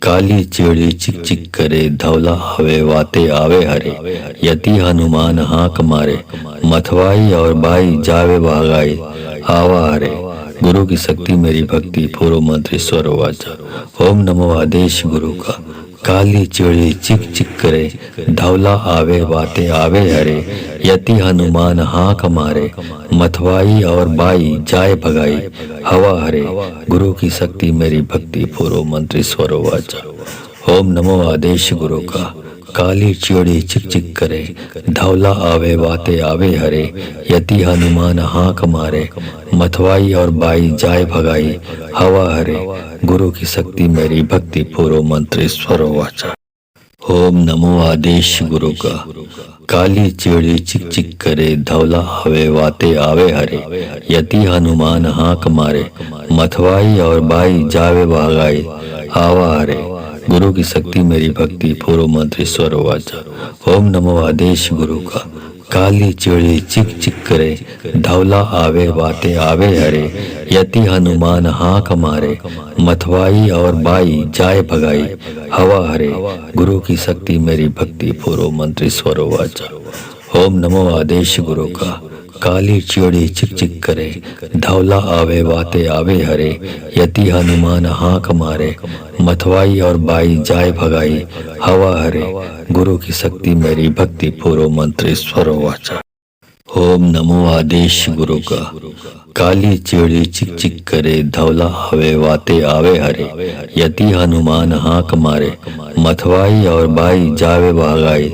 काली चिड़ी चिक चिक करे, धवला आवे वाते आवे हरे। यति हनुमान हाक मारे, मथवाई और बाई जावे भागाई आवा हरे। गुरु की शक्ति मेरी भक्ति, पूर्व मंत्र ईश्वर वाचा। ओम नमो आदेश गुरु का। काली चिड़ी चिक चिक करे, धवला आवे वाते आवे हरे। यति हनुमान हाक मारे, मथवाई और बाई जाए भगाई हवा हरे। गुरु की शक्ति मेरी भक्ति, पूर्व मंत्र ईश्वर वाचा। ओम नमो आदेश गुरु का। काली चिड़ी चिक चिक करे, धवला आवे वाते आवे हरे। यति हनुमान हाक मारे, मथवाई और बाई जाए भगाई हवा हरे। गुरु की शक्ति मेरी भक्ति, पूर्व मंत्र ईश्वर वाचा। ओम नमो आदेश गुरु का। काली चिड़ी चिक चिक करे, धवला आवे वाते आवे हरे। यति हनुमान हाक मारे, मथवाई और बाई जावे भगाई आवा हरे। गुरु की शक्ति मेरी भक्ति, पूर्व मंत्र ईश्वर वाचा। ओम नमो आदेश गुरु का। काली चिड़ी चिक चिक करे, धवला आवे वाते आवे हरे। यति हनुमान हाक मारे, मथवाई और बाई जाए भगाई हवा हरे। गुरु की शक्ति मेरी भक्ति, पूर्व मंत्र ईश्वर वाचा। ओम नमो आदेश गुरु का। काली चिड़ी चिक चिक करे, धवला आवे वाते आवे हरे। यति हनुमान हाक मारे, मथवाई और बाई जाए भगाई हवा हरे। गुरु की शक्ति मेरी भक्ति, पूर्व मंत्र ईश्वर वाचा। ओम नमो आदेश गुरु का। काली चिड़ी चिक चिक करे, धवला आवे वाते आवे हरे। यति हनुमान हाक मारे, मथवाई और बाई जावे भगाई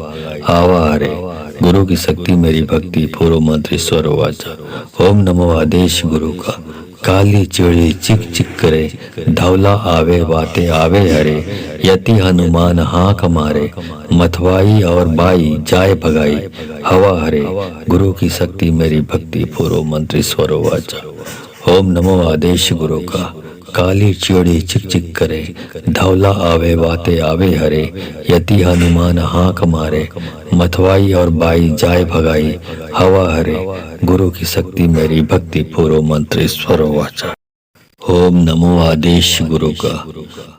आवा हरे। गुरु की शक्ति मेरी भक्ति, पूर्व मंत्र ईश्वर वाचा। ओम नमो आदेश गुरु का। काली चिड़ी चिक चिक करे, धवला आवे वाते आवे हरे। यति हनुमान हाक मारे, मथवाई और बाई जाए भगाई हवा हरे। गुरु की शक्ति मेरी भक्ति, पूर्व मंत्र ईश्वर वाचा। ओम नमो आदेश गुरु का। काली चिड़ी चिक चिक करे, धवला आवे वाते आवे हरे। यति हनुमान हाक मारे, मथवाई और बाई जाए भगाई हवा हरे। गुरु की शक्ति मेरी भक्ति, पूर्व मंत्र ईश्वर वाचा। ओम नमो आदेश गुरु का।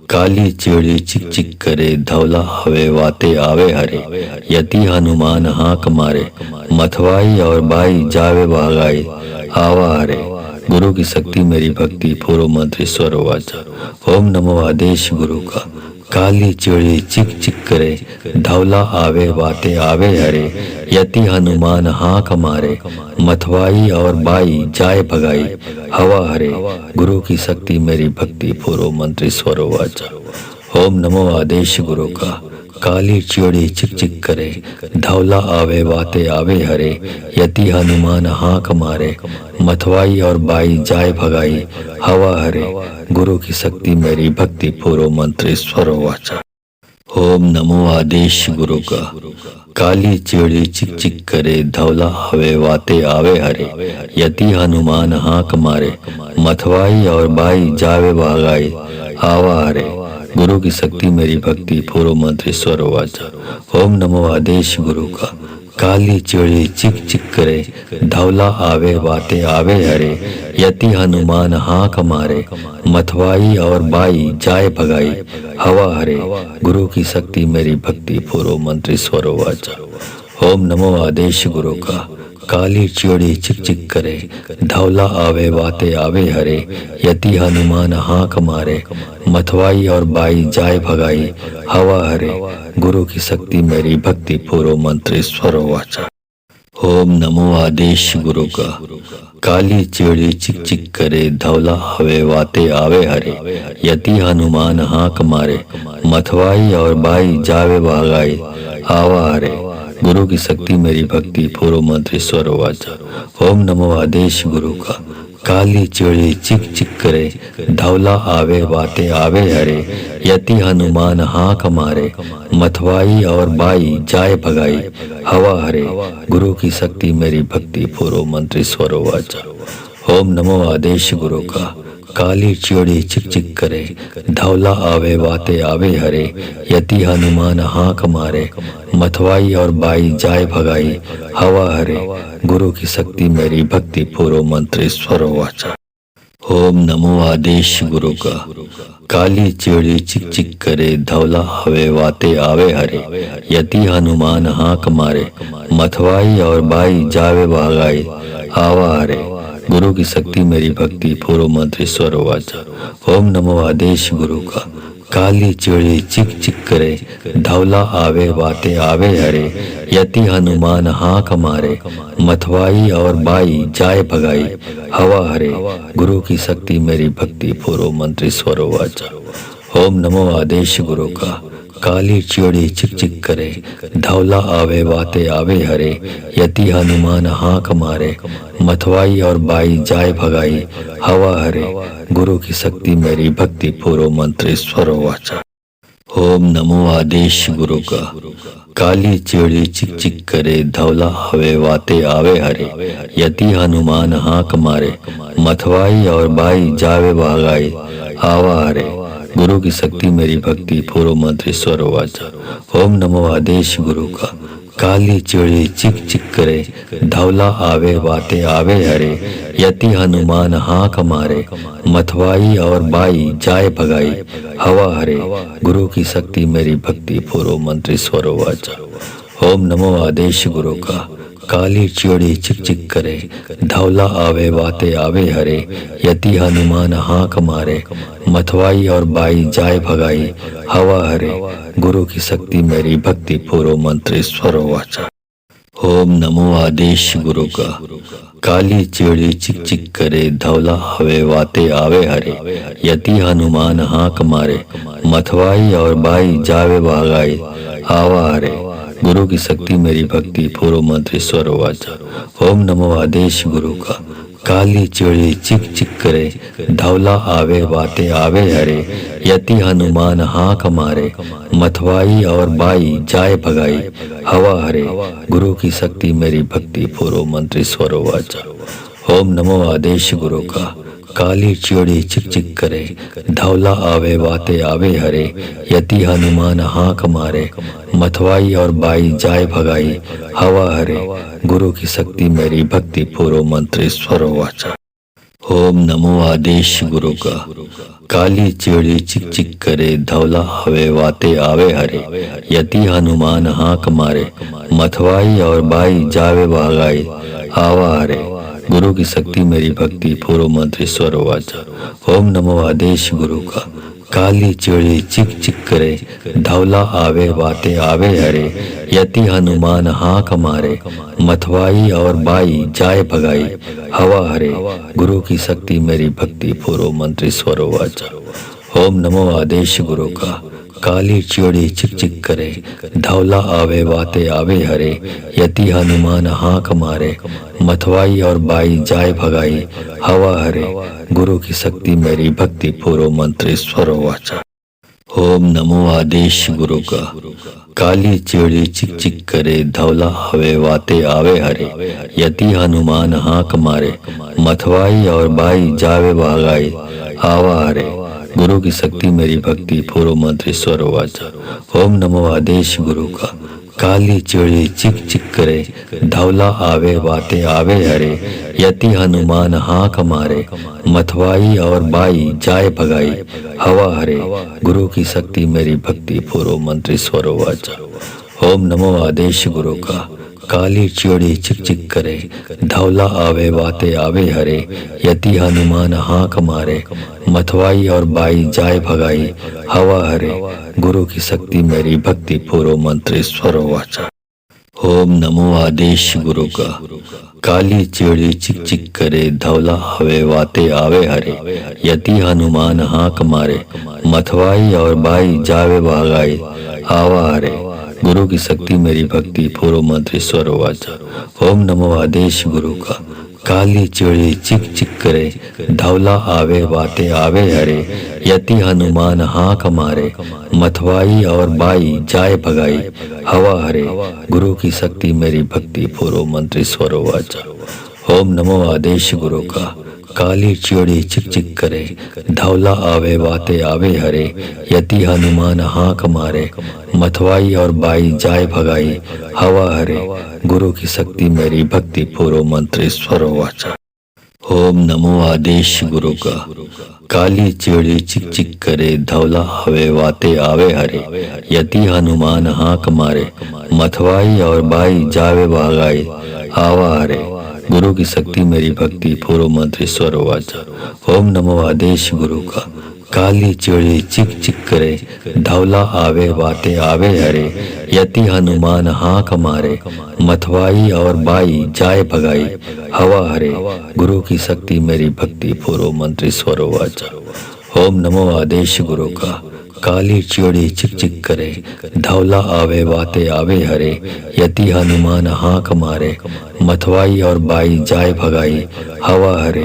काली चिड़ी चिक चिक करे, धवला आवे वाते आवे हरे। यति हनुमान हाक मारे, मथवाई और बाई जावे भगाई आवा हरे। गुरु की शक्ति मेरी भक्ति, पूर्व मंत्र ईश्वर वाचा। ओम नमो आदेश गुरु का। काली चिड़ी चिक चिक करे, धवला आवे वाते आवे हरे। यति हनुमान हाक मारे, मथवाई और बाई जाए भगाई हवा हरे। गुरु की शक्ति मेरी भक्ति, पूर्व मंत्र ईश्वर वाचा। ओम नमो आदेश गुरु का। काली चिड़ी चिक चिक करे, धवला आवे वाते आवे हरे। यति हनुमान हाक मारे, मथवाई और बाई जाए भगाई हवा हरे। गुरु की शक्ति मेरी भक्ति, पूर्व मंत्र ईश्वर वाचा। ओम नमो आदेश गुरु का। काली चिड़ी चिक चिक करे, धवला आवे वाते आवे हरे। यति हनुमान हाक मारे, मथवाई और बाई जावे भागाई आवा हरे। गुरु की शक्ति मेरी भक्ति, पूर्व मंत्र ईश्वर वाचा। ओम नमो आदेश गुरु का। काली चिड़ी चिक चिक करे, धवला आवे वाते आवे हरे। यति हनुमान हाक मारे, मथवाई और बाई जाए भगाई हवा हरे। गुरु की शक्ति मेरी भक्ति, पूर्व मंत्र ईश्वर वाचा। ओम नमो आदेश गुरु का। काली चिड़ी चिक चिक करे, धवला आवे वाते आवे हरे। यति हनुमान हाक मारे, मथवाई और बाई जाए भगाई हवा हरे। गुरु की शक्ति मेरी भक्ति, पूर्व मंत्र ईश्वर वाचा। ओम नमो आदेश गुरु का। काली चिड़ी चिक चिक करे, धवला आवे वाते आवे हरे। यति हनुमान हाक मारे, मथवाई और बाई जावे भागाई आवा हरे। गुरु की शक्ति मेरी भक्ति, पूर्व मंत्र ईश्वर वाचा। ओम नमो आदेश गुरु का। काली चिड़ी चिक चिक करे, धवला आवे वाते आवे हरे। यति हनुमान हाक मारे, मथवाई और बाई जाए भगाई हवा हरे। गुरु की शक्ति मेरी भक्ति, पूर्व मंत्र ईश्वर वाचा। ओम नमो आदेश गुरु का। काली चिड़ी चिक चिक करे, धवला आवे वाते आवे हरे। यति हनुमान हाक मारे, मथवाई और बाई जाए भगाई हवा हरे। गुरु की शक्ति मेरी भक्ति, पूर्व मंत्र ईश्वर वाचा। ओम नमो आदेश गुरु का। काली चिड़ी चिक चिक करे, धवला आवे वाते आवे हरे। यति हनुमान हाक मारे, मथवाई और बाई जावे भगाई आवा हरे। गुरु की शक्ति मेरी भक्ति, पूर्व मंत्र ईश्वर वाचा। ओम नमो आदेश गुरु का। काली चिड़ी चिक चिक करे, धवला आवे वाते आवे हरे। यति हनुमान हाक मारे, मथवाई और बाई जाए भगाई हवा हरे। गुरु की शक्ति मेरी भक्ति, पूर्व मंत्र ईश्वर वाचा। ओम नमो आदेश गुरु का। काली चिड़ी चिक चिक करे, धवला आवे वाते आवे हरे। यति हनुमान हाक मारे, मथवाई और बाई जाए भगाई हवा हरे। गुरु की शक्ति मेरी भक्ति, पूर्व मंत्र ईश्वर वाचा। ओम नमो आदेश गुरु का। काली चिड़ी चिक चिक करे, धवला आवे वाते आवे हरे। यति हनुमान हाक मारे, मथवाई और बाई जावे भगाई आवा हरे। गुरु की शक्ति मेरी भक्ति, पूर्व मंत्र ईश्वर वाचा। ओम नमो आदेश गुरु का। काली चिड़ी चिक चिक करे, धवला आवे वाते आवे हरे। यति हनुमान हाक मारे, मथवाई और बाई जाए भगाई हवा हरे। गुरु की शक्ति मेरी भक्ति, पूर्व मंत्र ईश्वर वाचा। ओम नमो आदेश गुरु का। काली चिड़ी चिक चिक करे, धवला आवे वाते आवे हरे। यति हनुमान हाक मारे, मथवाई और बाई जाए भगाई हवा हरे। गुरु की शक्ति मेरी भक्ति, पूर्व मंत्र ईश्वर वाचा। ओम नमो आदेश गुरु का। काली चिड़ी चिक चिक करे, धवला आवे वाते आवे हरे। यति हनुमान हाक मारे, मथवाई और बाई जावे भगाई आवा हरे। गुरु की शक्ति मेरी भक्ति, पूर्व मंत्र ईश्वर वाचा। ओम नमो आदेश गुरु का। काली चिड़ी चिक चिक करे, धवला आवे वाते आवे हरे। यति हनुमान हाक मारे, मथवाई और बाई जाए भगाई हवा हरे। गुरु की शक्ति मेरी भक्ति, पूर्व मंत्र ईश्वर वाचा। ओम नमो आदेश गुरु का। काली चिड़ी चिक चिक करे, धवला आवे वाते आवे हरे। यति हनुमान हाक मारे, मथवाई और बाई जाए भगाई हवा हरे। गुरु की शक्ति मेरी भक्ति, पूर्व मंत्र ईश्वर वाचा। ओम नमो आदेश गुरु का। काली चिड़ी चिक चिक करे, धवला आवे वाते आवे हरे। यति हनुमान हाक मारे, मथवाई और बाई जावे भगाई आवा हरे। गुरु की शक्ति मेरी भक्ति, पूर्व मंत्र ईश्वर वाचा। ओम नमो आदेश गुरु का। काली चिड़ी चिक चिक करे, धवला आवे वाते आवे हरे। यति हनुमान हाक मारे, मथवाई और बाई जाए भगाई हवा हरे। गुरु की शक्ति मेरी भक्ति, पूर्व मंत्र ईश्वर वाचा। ओम नमो आदेश गुरु का। काली चिड़ी चिक चिक करे, धवला आवे वाते आवे हरे। यति हनुमान हाक मारे, मथवाई और बाई जाए भगाई हवा हरे। गुरु की शक्ति मेरी भक्ति, पूर्व मंत्र ईश्वर वाचा। ओम नमो आदेश गुरु का। काली चिड़ी चिक चिक करे, धवला आवे वाते आवे हरे। यति हनुमान हाक मारे, मथवाई और बाई जावे भागाई आवा हरे। गुरु की शक्ति मेरी भक्ति, पूर्व मंत्र ईश्वर वाचा। ओम नमो आदेश गुरु का। काली चिड़ी चिक चिक करे, धवला आवे वाते आवे हरे। यति हनुमान हाक मारे, मथवाई और बाई जाए भगाई हवा हरे। गुरु की शक्ति मेरी भक्ति, पूर्व मंत्र ईश्वर वाचा। ओम नमो आदेश गुरु का। काली चिड़ी चिक चिक करे, धवला आवे वाते आवे हरे। यति हनुमान हाक मारे, मथवाई और बाई जाए भगाई हवा हरे। गुरु की शक्ति मेरी भक्ति, पूर्व मंत्र ईश्वर वाचा। ओम नमो आदेश गुरु का। काली चिड़ी चिक चिक करे, धवला आवे वाते आवे हरे। यति हनुमान हाक मारे, मथवाई और बाई जावे भागाई आवा हरे। गुरु की शक्ति मेरी भक्ति, पूर्व मंत्र ईश्वर वाचा। ओम नमो आदेश गुरु का। काली चिड़ी चिक चिक करे, धवला आवे वाते आवे हरे। यति हनुमान हाक मारे, मथवाई और बाई जाए भगाई हवा हरे। गुरु की शक्ति मेरी भक्ति, पूर्व मंत्र ईश्वर वाचा। ओम नमो आदेश गुरु का। काली चिड़ी चिक चिक करे, धवला आवे वाते आवे हरे। यति हनुमान हाक मारे, मथवाई और बाई जाए भगाई हवा हरे। गुरु की शक्ति मेरी भक्ति, पूर्व मंत्र ईश्वर वाचा। ओम नमो आदेश गुरु का। काली चिड़ी चिक चिक करे, धवला आवे वाते आवे हरे। यति हनुमान हाक मारे, मथवाई और बाई जावे भागाई आवा हरे। गुरु की शक्ति मेरी भक्ति, पूर्व मंत्र ईश्वर वाचा। ओम नमो आदेश गुरु का। काली चिड़ी चिक चिक करे, धवला आवे वाते आवे हरे। यति हनुमान हाक मारे, मथवाई और बाई जाए भगाई हवा हरे। गुरु की शक्ति मेरी भक्ति, पूर्व मंत्र ईश्वर वाचा। ओम नमो आदेश गुरु का। काली चिड़ी चिक चिक करे, धवला आवे वाते आवे हरे। यति हनुमान हाक मारे, मथवाई और बाई जाए भगाई हवा हरे।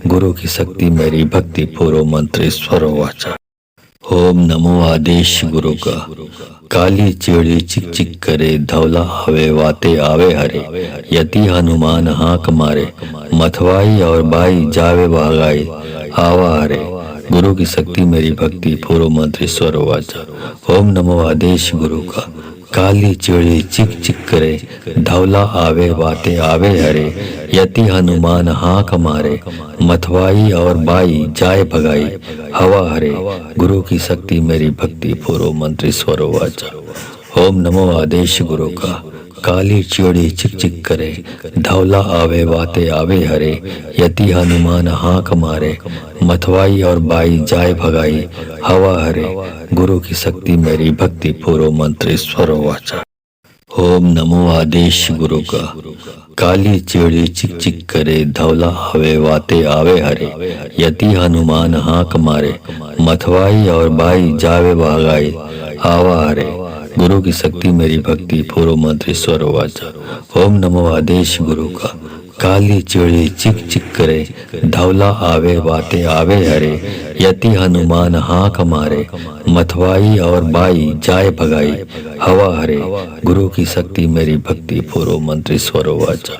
गुरु की शक्ति मेरी भक्ति, पूर्व मंत्र ईश्वर वाचा। ओम नमो आदेश गुरु का। काली चिड़ी चिक चिक करे, धवला आवे वाते आवे हरे। यति हनुमान हाक मारे, मथवाई और बाई जावे भगाई आवा हरे। गुरु की शक्ति मेरी भक्ति, पूर्व मंत्र ईश्वर वाचा। ओम नमो आदेश गुरु का। काली चिड़ी चिक चिक करे, धवला आवे वाते आवे हरे। यति हनुमान हाक मारे, मथवाई और बाई जाए भगाई हवा हरे। गुरु की शक्ति मेरी भक्ति, पूर्व मंत्र ईश्वर वाचा। ओम नमो आदेश गुरु का। काली चिड़ी चिक चिक करे, धवला आवे वाते आवे हरे। यति हनुमान हाक मारे, मथवाई और बाई जाए भगाई हवा हरे। गुरु की शक्ति मेरी भक्ति, पूर्व मंत्र ईश्वर वाचा। ओम नमो आदेश गुरु का। काली चिड़ी चिक चिक करे, धवला आवे वाते आवे हरे। यति हनुमान हाक मारे, मथवाई और बाई जावे भगाई आवा हरे। गुरु की शक्ति मेरी भक्ति, पूर्व मंत्र ईश्वर वाचा। ओम नमो आदेश गुरु का। काली चिड़ी चिक चिक करे, धवला आवे वाते आवे हरे। यति हनुमान हाक मारे, मथवाई और बाई जाए भगाई हवा हरे। गुरु की शक्ति मेरी भक्ति, पूर्व मंत्र ईश्वर वाचा।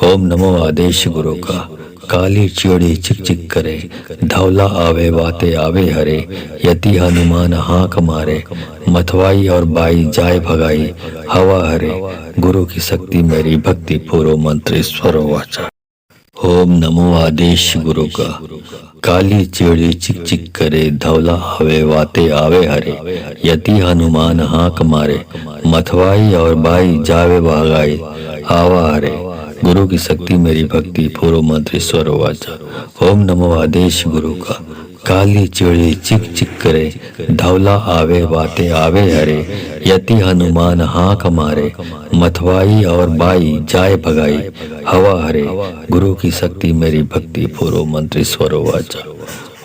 ओम नमो आदेश गुरु का। काली चिड़ी चिक चिक करे, धवला आवे वाते आवे हरे। यति हनुमान हाक मारे, मथवाई और बाई जाए भगाई हवा हरे। गुरु की शक्ति मेरी भक्ति, पूर्व मंत्र ईश्वर वाचा। ओम नमो आदेश गुरु का। काली चिड़ी चिक चिक करे, धवला आवे वाते आवे हरे। यति हनुमान हाक मारे, मथवाई और बाई जावे भगाई आवा हरे। गुरु की शक्ति मेरी भक्ति, पूर्व मंत्र ईश्वर वाचा। ओम नमो आदेश गुरु का। काली चिड़ी चिक चिक करे, धवला आवे वाते आवे हरे। यति हनुमान हाक मारे, मथवाई और बाई जाए भगाई हवा हरे। गुरु की शक्ति मेरी भक्ति, पूर्व मंत्र ईश्वर वाचा।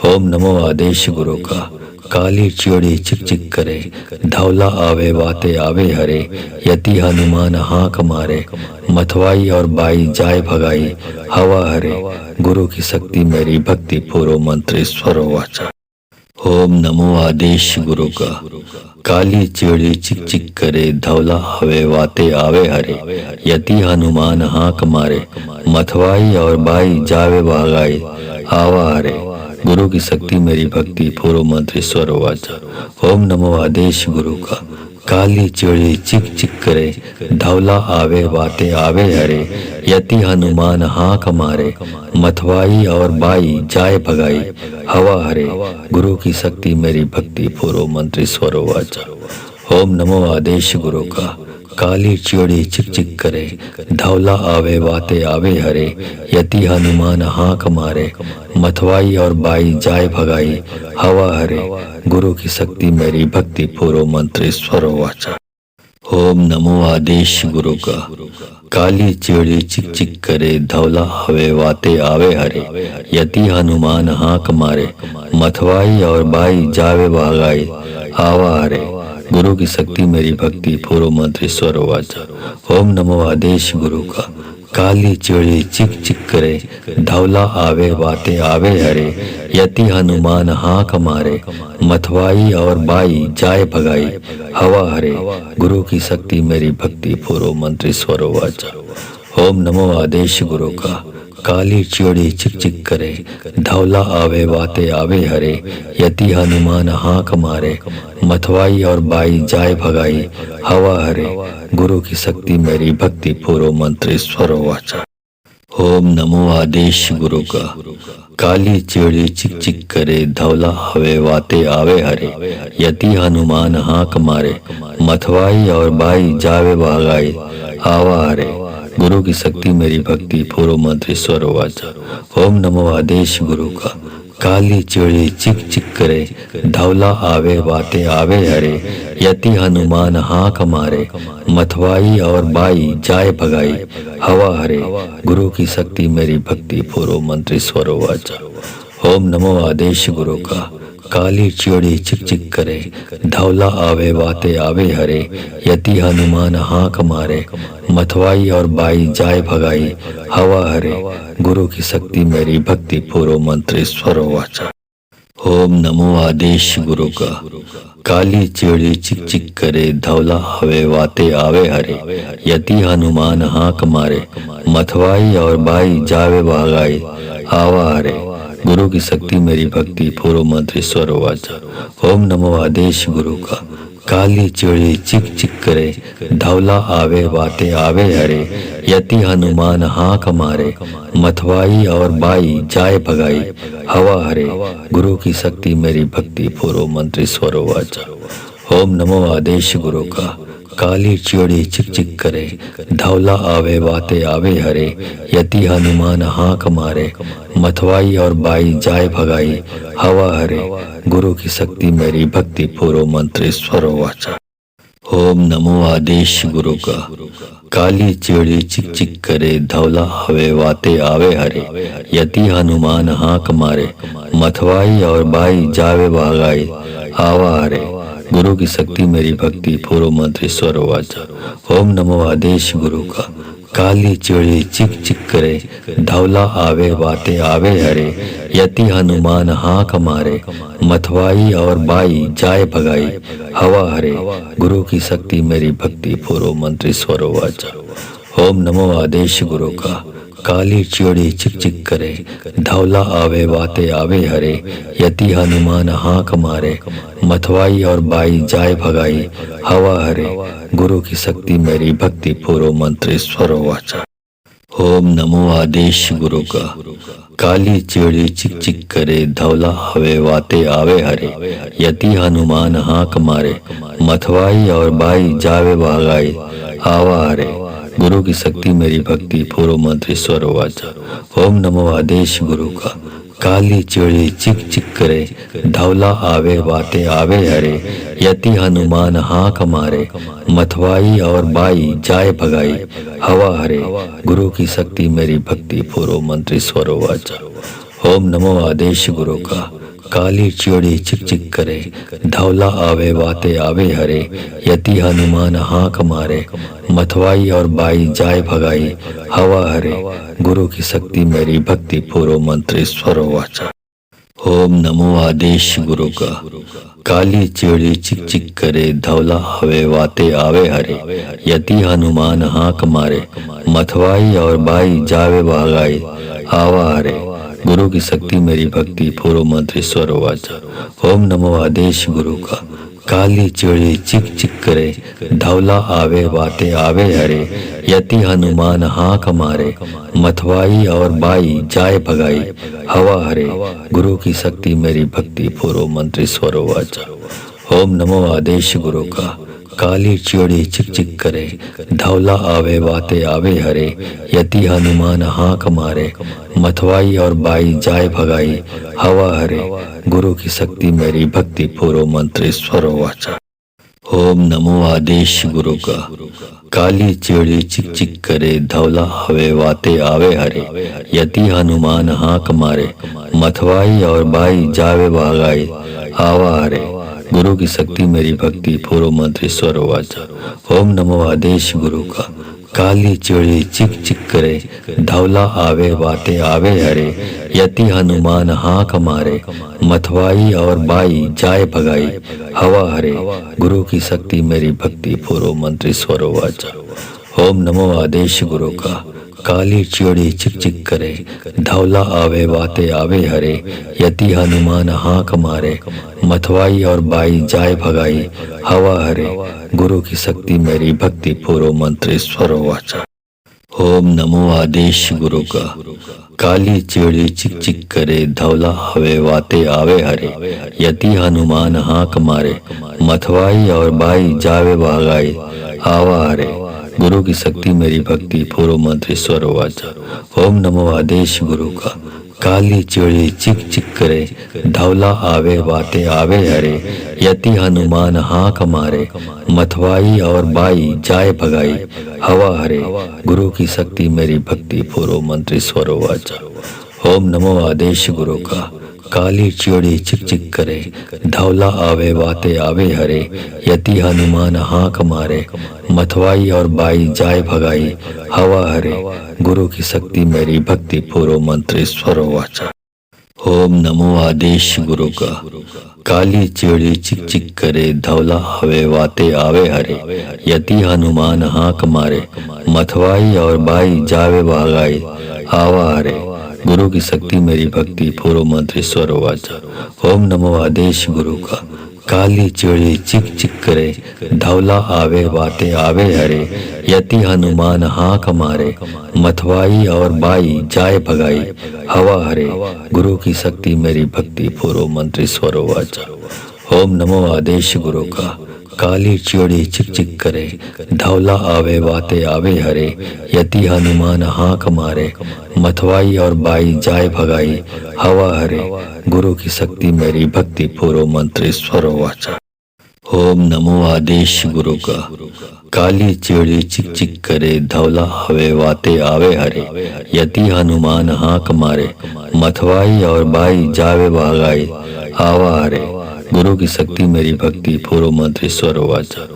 ओम नमो आदेश गुरु का। काली चिड़ी चिक चिक करे, धवला आवे वाते आवे हरे। यति हनुमान हाक मारे, मथवाई और बाई जाए भगाई हवा हरे। गुरु की शक्ति मेरी भक्ति, पूर्व मंत्र ईश्वर वाचा। ओम नमो आदेश गुरु का। काली चिड़ी चिक चिक करे, धवला आवे वाते आवे हरे। यति हनुमान हाक मारे, मथवाई और बाई जावे भागाई आवा हरे। गुरु की शक्ति मेरी भक्ति, पूर्व मंत्र ईश्वर वाचा। ओम नमो आदेश गुरु का। काली चिड़ी चिक चिक करे, धवला आवे वाते आवे हरे। यति हनुमान हाक मारे, मथवाई और बाई जाए भगाई हवा हरे। गुरु की शक्ति मेरी भक्ति, पूर्व मंत्र ईश्वर वाचा। ओम नमो आदेश गुरु का। काली चिड़ी चिक चिक करे, धवला आवे वाते आवे हरे। यति हनुमान हाक मारे, मथवाई और बाई जाए भगाई हवा हरे। गुरु की शक्ति मेरी भक्ति, पूर्व मंत्र ईश्वर वाचा। ओम नमो आदेश गुरु का। काली चिड़ी चिक चिक करे, धवला आवे वाते आवे हरे। यति हनुमान हाक मारे, मथवाई और बाई जावे भागाई आवा हरे। गुरु की शक्ति मेरी भक्ति, पूर्व मंत्र ईश्वर वाचा। ओम नमो आदेश गुरु का। काली चिड़ी चिक चिक करे, धवला आवे वाते आवे हरे। यति हनुमान हाक मारे, मथवाई और बाई जाए भगाई हवा हरे। गुरु की शक्ति मेरी भक्ति, पूर्व मंत्र ईश्वर वाचा। ओम नमो आदेश गुरु का। काली चिड़ी चिक चिक करे, धवला आवे वाते आवे हरे। यति हनुमान हाक मारे, मथवाई और बाई जाए भगाई हवा हरे। गुरु की शक्ति मेरी भक्ति, पूर्व मंत्र ईश्वर वाचा। ओम नमो आदेश गुरु का। काली चिड़ी चिक चिक करे, धवला आवे वाते आवे हरे। यति हनुमान हाक मारे, मथवाई और बाई जावे भगाई आवा हरे। गुरु की शक्ति मेरी भक्ति, पूर्व मंत्र ईश्वर वाचा। ओम नमो आदेश गुरु का। काली चिड़ी चिक चिक करे, धवला आवे वाते आवे हरे। यति हनुमान हाक मारे, मथवाई और बाई जाए भगाई हवा हरे। गुरु की शक्ति मेरी भक्ति, पूर्व मंत्र ईश्वर वाचा। ओम नमो आदेश गुरु का। काली चिड़ी चिक चिक करे, धवला आवे वाते आवे हरे। यति हनुमान हाक मारे, मथवाई और बाई जाए भगाई हवा हरे। गुरु की शक्ति मेरी भक्ति, पूर्व मंत्र ईश्वर वाचा। ओम नमो आदेश गुरु का। काली चिड़ी चिक चिक करे, धवला आवे वाते आवे हरे। यति हनुमान हाक मारे, मथवाई और बाई जावे भगाई आवा हरे। गुरु की शक्ति मेरी भक्ति, पूर्व मंत्र ईश्वर वाचा। ओम नमो आदेश गुरु का। काली चिड़ी चिक चिक करे, धवला आवे वाते आवे हरे। यति हनुमान हाक मारे, मथवाई और बाई जाए भगाई हवा हरे। गुरु की शक्ति मेरी भक्ति, पूर्व मंत्र ईश्वर वाचा। ओम नमो आदेश गुरु का। काली चिड़ी चिक चिक करे, धवला आवे वाते आवे हरे। यति हनुमान हाक मारे, मथवाई और बाई जाए भगाई हवा हरे। गुरु की शक्ति मेरी भक्ति, पूर्व मंत्र ईश्वर वाचा। ओम नमो आदेश गुरु का। काली चिड़ी चिक चिक करे, धवला आवे वाते आवे हरे। यति हनुमान हाक मारे, मथवाई और बाई जावे भगाई आवा हरे। गुरु की शक्ति मेरी भक्ति, पूर्व मंत्र ईश्वर वाचा। ओम नमो आदेश गुरु का। काली चिड़ी चिक चिक करे, धवला आवे वाते आवे हरे। यति हनुमान हाक मारे, मथवाई और बाई जाए भगाई हवा हरे। गुरु की शक्ति मेरी भक्ति, पूर्व मंत्र ईश्वर वाचा। ओम नमो आदेश गुरु का। काली चिड़ी चिक चिक करे, धवला आवे वाते आवे हरे। यति हनुमान हाक मारे, मथवाई और बाई जाए भगाई हवा हरे। गुरु की शक्ति मेरी भक्ति, पूर्व मंत्र ईश्वर वाचा। ओम नमो आदेश गुरु का। काली चिड़ी चिक चिक करे, धवला आवे वाते आवे हरे। यति हनुमान हाक मारे, मथवाई और बाई जावे भगाई आवा हरे। गुरु की शक्ति मेरी भक्ति, पूर्व मंत्र ईश्वर वाचा। ओम नमो आदेश गुरु का। काली चिड़ी चिक चिक करे, धवला आवे वाते आवे हरे। यति हनुमान हाक मारे, मथवाई और बाई जाए भगाई हवा हरे। गुरु की शक्ति मेरी भक्ति, पूर्व मंत्र ईश्वर वाचा। ओम नमो आदेश गुरु का। काली चिड़ी चिक चिक करे, धवला आवे वाते आवे हरे। यति हनुमान हाक मारे, मथवाई और बाई जाए भगाई हवा हरे। गुरु की शक्ति मेरी भक्ति, पूर्व मंत्र ईश्वर वाचा। ओम नमो आदेश गुरु का। काली चिड़ी चिक चिक करे, धवला आवे वाते आवे हरे। यति हनुमान हाक मारे, मथवाई और बाई जावे भागाई आवा हरे। गुरु की शक्ति मेरी भक्ति, पूर्व मंत्र ईश्वर वाचा। ओम नमो आदेश गुरु का। काली चिड़ी चिक चिक करे, धवला आवे वाते आवे हरे। यति हनुमान हाक मारे, मथवाई और बाई जाए भगाई हवा हरे। गुरु की शक्ति मेरी भक्ति, पूर्व मंत्र ईश्वर वाचा। ओम नमो आदेश गुरु का। काली चिड़ी चिक चिक करे, धवला आवे वाते आवे हरे। यति हनुमान हाक मारे, मथवाई और बाई जाए भगाई हवा हरे। गुरु की शक्ति मेरी भक्ति, पूर्व मंत्र ईश्वर वाचा। ओम नमो आदेश गुरु का। काली चिड़ी चिक चिक करे, धवला आवे वाते आवे हरे। यति हनुमान हाक मारे, मथवाई और बाई जावे भागाई आवा हरे। गुरु की शक्ति मेरी भक्ति, पूर्व मंत्र ईश्वर वाचा। ओम नमो आदेश गुरु का। काली चिड़ी चिक चिक करे, धवला आवे वाते आवे हरे। यति हनुमान हाक मारे, मथवाई और बाई जाए भगाई हवा हरे। गुरु की शक्ति मेरी भक्ति, पूर्व मंत्र ईश्वर वाचा। ओम नमो आदेश गुरु का। काली चिड़ी चिक चिक करे, धवला आवे वाते आवे हरे। यति हनुमान हाक मारे, मथवाई और बाई जाए भगाई हवा हरे। गुरु की शक्ति मेरी भक्ति, पूर्व मंत्र ईश्वर वाचा। ओम नमो आदेश गुरु का। काली चिड़ी चिक चिक करे, धवला आवे वाते आवे हरे। यति हनुमान हाक मारे, मथवाई और बाई जावे भगाई आवा हरे। गुरु की शक्ति मेरी भक्ति, पूर्व मंत्र ईश्वर वाचा। ओम नमो आदेश गुरु का। काली चिड़ी चिक चिक करे, धवला आवे वाते आवे हरे। यति हनुमान हाक मारे, मथवाई और बाई जाए भगाई हवा हरे। गुरु की शक्ति मेरी भक्ति, पूर्व मंत्र ईश्वर वाचा। ओम नमो आदेश गुरु का। काली चिड़ी चिक चिक करे, धवला आवे वाते आवे हरे। यति हनुमान हाक मारे, मथवाई और बाई जाए भगाई हवा हरे। गुरु की शक्ति मेरी भक्ति, पूर्व मंत्र ईश्वर वाचा। ओम नमो आदेश गुरु का। काली चिड़ी चिक चिक करे, धवला आवे वाते आवे हरे। यति हनुमान हाक मारे, मथवाई और बाई जावे भगाई आवा हरे। गुरु की शक्ति मेरी भक्ति, पूर्व मंत्र ईश्वर वाचा। ओम नमो आदेश गुरु का। काली चिड़ी चिक चिक करे, धवला आवे वाते आवे हरे। यति हनुमान हाक मारे, मथवाई और बाई जाए भगाई हवा हरे। गुरु की शक्ति मेरी भक्ति, पूर्व मंत्र ईश्वर वाचा। ओम नमो आदेश गुरु का। काली चिड़ी चिक चिक करे, धवला आवे वाते आवे हरे। यति हनुमान हाक मारे, मथवाई और बाई जाए भगाई हवा हरे। गुरु की शक्ति मेरी भक्ति, पूर्व मंत्र ईश्वर वाचा। ओम नमो आदेश गुरु का। काली चिड़ी चिक चिक करे, धवला आवे वाते आवे हरे। यति हनुमान हाक मारे, मथवाई और बाई जावे भगाई आवा हरे। गुरु की शक्ति मेरी भक्ति, पूर्व मंत्र ईश्वर वाचा।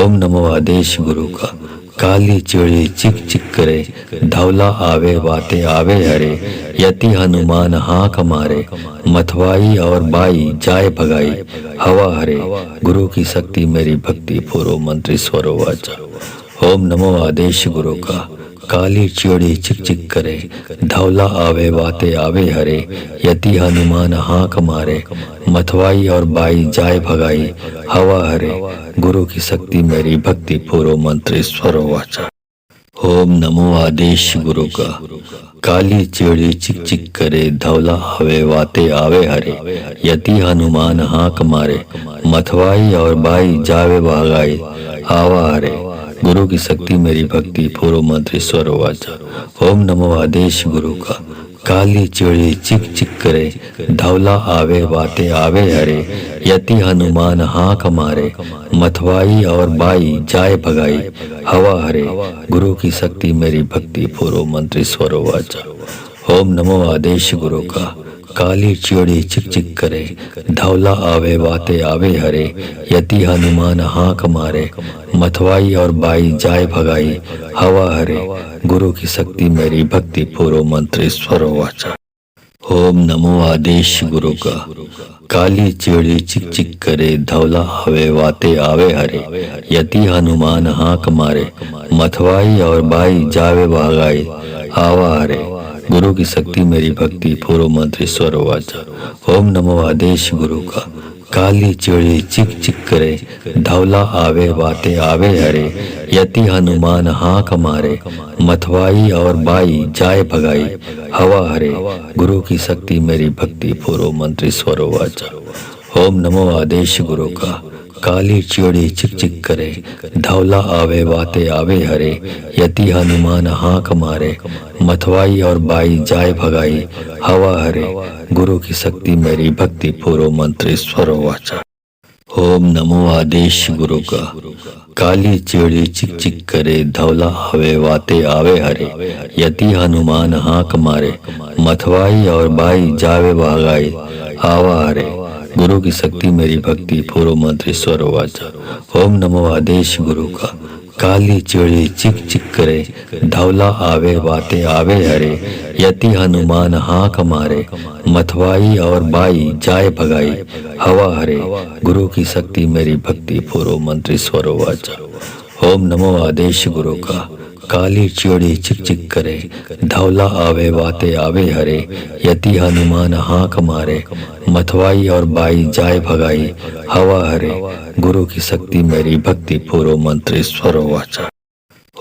ओम नमो आदेश गुरु का। काली चिड़ी चिक चिक करे, धवला आवे वाते आवे हरे। यति हनुमान हाक मारे, मथवाई और बाई जाए भगाई हवा हरे। गुरु की शक्ति मेरी भक्ति, पूर्व मंत्र ईश्वर वाचा। ओम नमो आदेश गुरु का। काली चिड़ी चिक चिक करे, धवला आवे वाते आवे हरे। यति हनुमान हाक मारे, मथवाई और बाई जाए भगाई हवा हरे। गुरु की शक्ति मेरी भक्ति, पूर्व मंत्र ईश्वर वाचा। ओम नमो आदेश गुरु का। काली चिड़ी चिक चिक करे, धवला आवे वाते आवे हरे। यति हनुमान हाक मारे, मथवाई और बाई जावे भगाई आवा हरे। गुरु की शक्ति मेरी भक्ति, पूर्व मंत्र ईश्वर वाचा। ओम नमो आदेश गुरु का। काली चिड़ी चिक चिक करे, धवला आवे वाते आवे हरे। यति हनुमान हाक मारे, मथवाई और बाई जाए भगाई हवा हरे। गुरु की शक्ति मेरी भक्ति, पूर्व मंत्र ईश्वर वाचा। ओम नमो आदेश गुरु का। काली चिड़ी चिक चिक करे, धवला आवे वाते आवे हरे। यति हनुमान हाक मारे, मथवाई और बाई जाए भगाई हवा हरे। गुरु की शक्ति मेरी भक्ति, पूर्व मंत्र ईश्वर वाचा। ओम नमो आदेश गुरु का। काली चिड़ी चिक चिक करे, धौला हवे वाते आवे हरे। यति हनुमान हाँक मारे, मथवाई और बाई जावे भागाई आवा हरे। गुरु की शक्ति मेरी भक्ति, पूर्व मंत्र स्वर वाचा। ओम नमो आदेश गुरु का। काली चिड़ी चिक चिक करे, धौला आवे वाते आवे हरे। यति हनुमान हाँक मारे, मथवाई और बाई जाए भगाई हवा हरे। गुरु की शक्ति मेरी भक्ति, पूर्व मंत्र स्वर वाचा। ओम नमो आदेश गुरु का। काली चिड़ी चिक चिक करे, धौला आवे वाते आवे हरे। यति हनुमान हाँक मारे, मथवाई और बाई जाए भगाई हवा हरे। गुरु की शक्ति मेरी भक्ति, पूर्व मंत्र स्वर वाचा। ओम नमो आदेश गुरु का। काली चिड़ी चिक चिक करे, धौला हवे वाते आवे हरे। यति हनुमान हाँक मारे, मथवाई और बाई जावे भागाई आवा हरे। गुरु की शक्ति मेरी भक्ति, पूर्व मंत्र स्वर वाचा। ओम नमो आदेश गुरु का। काली चिड़ी चिक चिक करे, धौला आवे वाते आवे हरे। यति हनुमान हाँक मारे, मथवाई और बाई जाए भगाई हवा हरे। गुरु की शक्ति मेरी भक्ति, पूर्व मंत्र स्वर वाचा। ओम नमो आदेश गुरु का। काली चिड़ी चिक चिक करे, धौला आवे वाते आवे हरे। यति हनुमान हाँक मारे, मथवाई और बाई जाए भगाई हवा हरे। गुरु की शक्ति मेरी भक्ति, पूर्व मंत्र स्वर वाचा।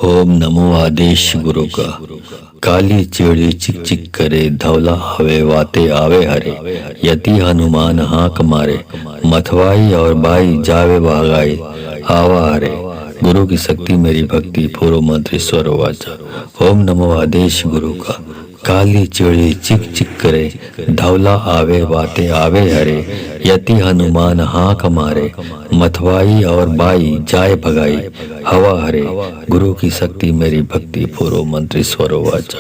ओम नमो आदेश गुरु का। काली चिड़ी चिक चिक करे, धौला हवे वाते आवे हरे। यति हनुमान हाँक मारे, मथवाई और बाई जावे भागाई आवा हरे। गुरु की शक्ति मेरी भक्ति, पूर्व मंत्र स्वर वाचा। ओम नमो आदेश गुरु का। काली चिड़ी चिक चिक करे, धौला आवे वाते आवे हरे। यति हनुमान हाँक मारे, मथवाई और बाई जाए भगाई हवा हरे। गुरु की शक्ति मेरी भक्ति, पूर्व मंत्र स्वर वाचा।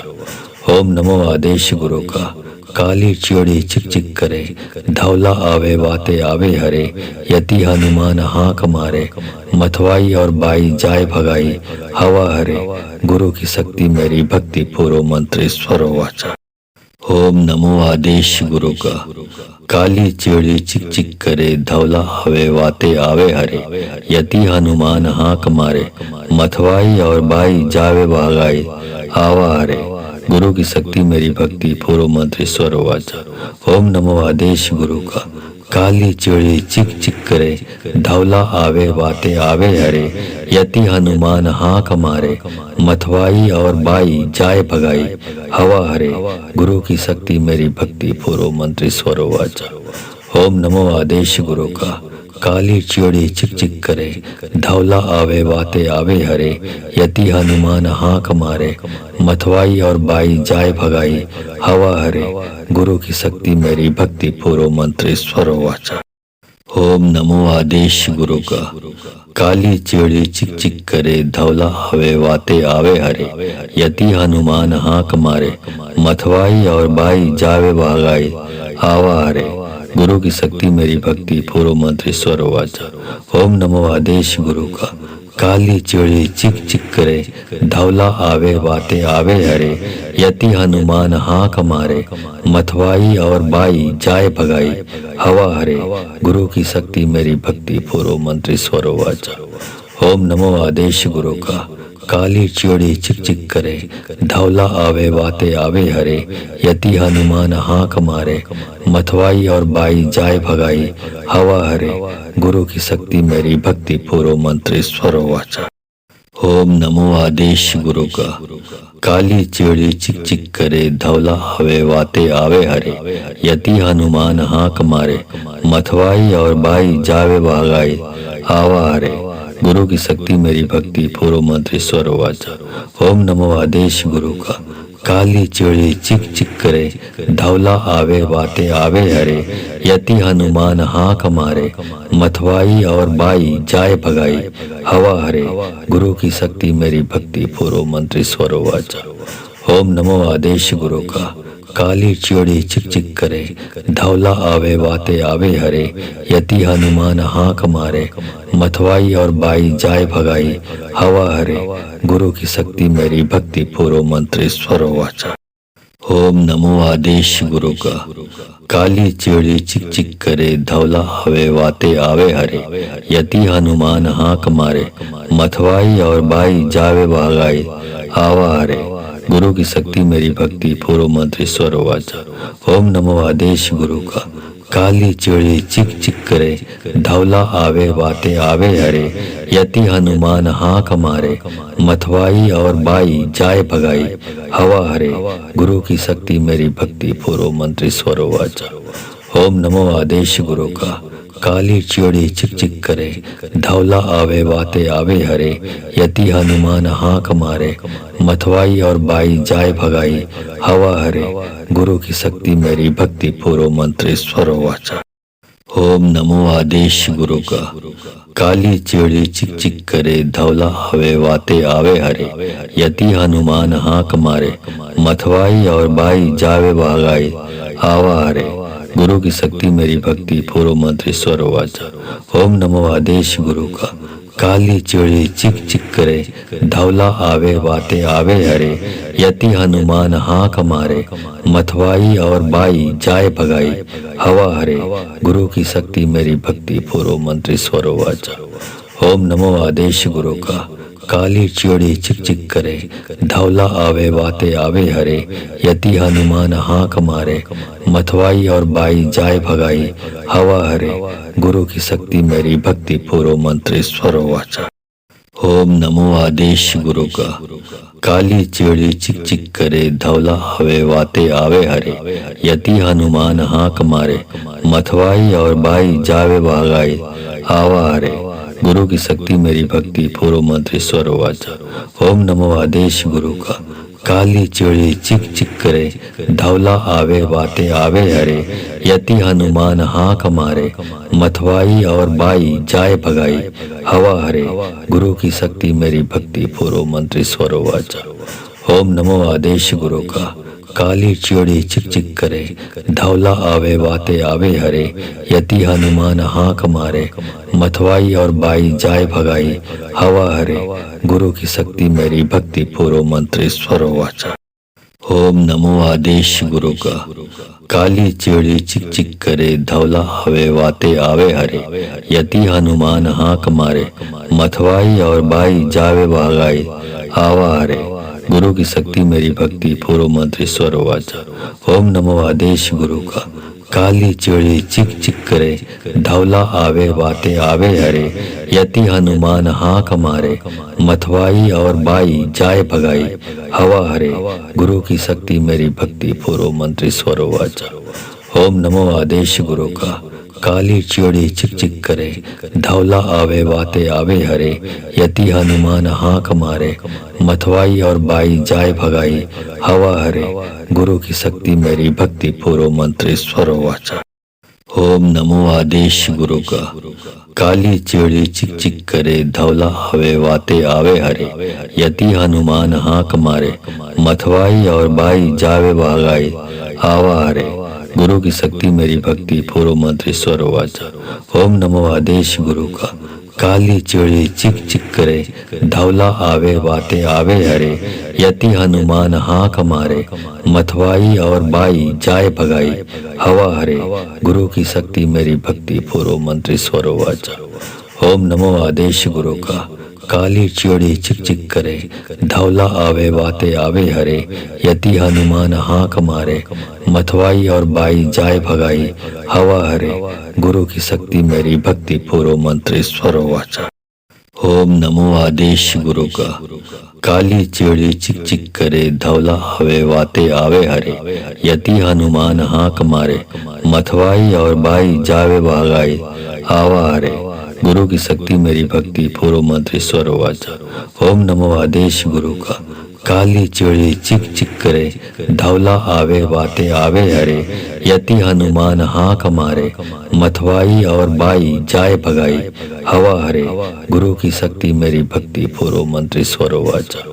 ओम नमो आदेश गुरु का। काली चिड़ी चिक चिक करे, धौला आवे वाते आवे हरे। यति हनुमान हाँक मारे, मथवाई और बाई जाए भगाई हवा हरे। गुरु की शक्ति मेरी भक्ति, पूर्व मंत्र स्वर वाचा। ओम नमो आदेश गुरु का। काली चिड़ी चिक चिक करे, धौला हवे वाते आवे हरे। यति हनुमान हाँक मारे, मथवाई और बाई जावे भागाई आवा हरे। गुरु की शक्ति मेरी भक्ति, पूर्व मंत्र स्वर वाचा। ओम नमो आदेश गुरु का। काली चिड़ी चिक चिक करे, धौला आवे वाते आवे हरे। यति हनुमान हाँक मारे, मथवाई और बाई जाए भगाई हवा हरे। गुरु की शक्ति मेरी भक्ति, पूर्व मंत्र स्वर वाचा। ओम नमो आदेश गुरु का। काली चिड़ी चिक चिक करे, धौला आवे वाते आवे हरे। यति हनुमान हाँक मारे, मथवाई और बाई जाए भगाई हवा हरे। गुरु की शक्ति मेरी भक्ति, पूर्व मंत्र स्वर वाचा। ओम नमो आदेश गुरु का। काली चिड़ी चिक चिक करे, धौला हवे वाते आवे हरे। यति हनुमान हाँक मारे, मथवाई और बाई जावे भागाई आवा हरे। गुरु की शक्ति मेरी भक्ति, पूर्व मंत्र स्वर वाचा। ओम नमो आदेश गुरु का। काली चिड़ी चिक चिक करे, धौला आवे वाते आवे हरे। यति हनुमान हाँक मारे, मथवाई और बाई जाए भगाई हवा हरे। गुरु की शक्ति मेरी भक्ति, पूर्व मंत्र स्वर वाचा। ओम नमो आदेश गुरु का। काली चिड़ी चिक चिक करे, धौला आवे वाते आवे हरे। यति हनुमान हाँक मारे, मथवाई और बाई जाए भगाई हवा हरे। गुरु की शक्ति मेरी भक्ति, पूर्व मंत्र स्वर वाचा। ओम नमो आदेश गुरु का। काली चिड़ी चिक चिक करे, धौला हवे वाते आवे हरे। यति हनुमान हाँक मारे, मथवाई और बाई जावे भागाई आवा हरे। गुरु की शक्ति मेरी भक्ति, पूर्व मंत्र स्वर वाचा। ओम नमो आदेश गुरु का। काली चिड़ी चिक चिक करे, धौला आवे वाते आवे हरे। यति हनुमान हाँक मारे, मथवाई और बाई जाए भगाई हवा हरे। गुरु की शक्ति मेरी भक्ति, पूर्व मंत्र स्वर वाचा। ओम नमो आदेश गुरु का। काली चिड़ी चिक चिक करे, धौला आवे वाते आवे हरे। यति हनुमान हाँक मारे, मथवाई और बाई जाए भगाई हवा हरे। गुरु की शक्ति मेरी भक्ति, पूर्व मंत्र स्वर वाचा। ओम नमो आदेश गुरु का। काली चिड़ी चिक चिक करे, धौला हवे वाते आवे हरे। यति हनुमान हाँक मारे, मथवाई और बाई जावे भागाई आवा हरे। गुरु की शक्ति मेरी भक्ति, पूर्व मंत्र स्वर वाचा। ओम नमो आदेश गुरु का। काली चिड़ी चिक चिक करे, धौला आवे वाते आवे हरे। यति हनुमान हाँक मारे, मथवाई और बाई जाए भगाई हवा हरे। गुरु की शक्ति मेरी भक्ति, पूर्व मंत्र स्वर वाचा। ओम नमो आदेश गुरु का। काली चिड़ी चिक चिक करे, धौला आवे वाते आवे हरे। यति हनुमान हाँक मारे, मथवाई और बाई जाए भगाई हवा हरे। गुरु की शक्ति मेरी भक्ति, पूर्व मंत्र स्वर वाचा। ओम नमो आदेश गुरु का। काली चिड़ी चिक चिक करे, धौला हवे वाते आवे हरे। यति हनुमान हाँक मारे, मथवाई और बाई जावे भागाई आवा हरे। गुरु की शक्ति मेरी भक्ति, पूर्व मंत्र स्वर वाचा। ओम नमो आदेश गुरु का। काली चिड़ी चिक चिक करे, धौला आवे वाते आवे हरे। यति हनुमान हाँक मारे, मथवाई और बाई जाए भगाई हवा हरे। गुरु की शक्ति मेरी भक्ति, पूर्व मंत्र स्वर वाचा। ओम नमो आदेश गुरु का। काली चिड़ी चिक चिक करे, धौला आवे वाते आवे हरे। यति हनुमान हाँक मारे, मथवाई और बाई जाए भगाई हवा हरे। गुरु की शक्ति मेरी भक्ति, पूर्व मंत्र स्वर वाचा। ओम नमो आदेश गुरु का। काली चिड़ी चिक चिक करे, धौला हवे वाते आवे हरे। यति हनुमान हाँक मारे, मथवाई और बाई जावे भागाई आवा हरे। गुरु की शक्ति मेरी भक्ति, पूर्व मंत्र स्वर वाचा। ओम नमो आदेश गुरु का। काली चिड़ी चिक चिक करे, धौला आवे वाते आवे हरे। यति हनुमान हाँक मारे, मथवाई और बाई जाए भगाई हवा हरे। गुरु की शक्ति मेरी भक्ति, पूर्व मंत्र स्वर वाचा। ओम नमो आदेश गुरु का। काली चिड़ी चिक चिक करे, धौला आवे वाते आवे हरे। यति हनुमान हाँक मारे, मथवाई और बाई जाए भगाई हवा हरे। गुरु की शक्ति मेरी भक्ति, पूर्व मंत्र स्वर वाचा। ओम नमो आदेश गुरु का। काली चिड़ी चिक चिक करे, धौला हवे वाते आवे हरे। यति हनुमान हाँक मारे, मथवाई और बाई जावे भागाई आवा हरे। गुरु की शक्ति मेरी भक्ति, पूर्व मंत्र स्वर वाचा। ओम नमो आदेश गुरु का। काली चिड़ी चिक चिक करे, धौला आवे वाते आवे हरे। यति हनुमान हाँक मारे, मथवाई और बाई जाए भगाई हवा हरे। गुरु की शक्ति मेरी भक्ति, पूर्व मंत्र स्वर वाचा। ओम नमो आदेश गुरु का। काली चिड़ी चिक चिक करे, धौला आवे वाते आवे हरे। यति हनुमान हाँक मारे, मथवाई और बाई जाए भगाई हवा हरे। गुरु की शक्ति मेरी भक्ति, पूर्व मंत्र स्वर वाचा। ओम नमो आदेश गुरु का। काली चिड़ी चिक चिक करे, धौला हवे वाते आवे हरे। यति हनुमान हाँक मारे, मथवाई और बाई जावे भागाई आवा हरे। गुरु की शक्ति मेरी भक्ति, पूर्व मंत्र स्वर वाचा। ओम नमो आदेश गुरु का। काली चिड़ी चिक चिक करे, धौला आवे वाते आवे हरे। यति हनुमान हाँक मारे, मथवाई और बाई जाए भगाई हवा हरे। गुरु की शक्ति मेरी भक्ति, पूर्व मंत्र स्वर वाचा। ओम नमो आदेश गुरु का। काली चिड़ी चिक चिक करे, धौला आवे वाते आवे हरे। यति हनुमान हाँक मारे, मथवाई और बाई जाए भगाई हवा हरे। गुरु की शक्ति मेरी भक्ति, पूर्व मंत्र स्वर वाचा। ओम नमो आदेश गुरु का। काली चिड़ी चिक चिक करे, धौला हवे वाते आवे हरे। यति हनुमान हाँक मारे, मथवाई और बाई जावे भागाई आवा हरे। गुरु की शक्ति मेरी भक्ति, पूर्व मंत्र स्वर वाचा। ओम नमो आदेश गुरु का। काली चिड़ी चिक चिक करे, धौला आवे वाते आवे हरे। यति हनुमान हाँक मारे, मथवाई और बाई जाए भगाई हवा हरे। गुरु की शक्ति मेरी भक्ति, पूर्व मंत्र स्वर वाचा।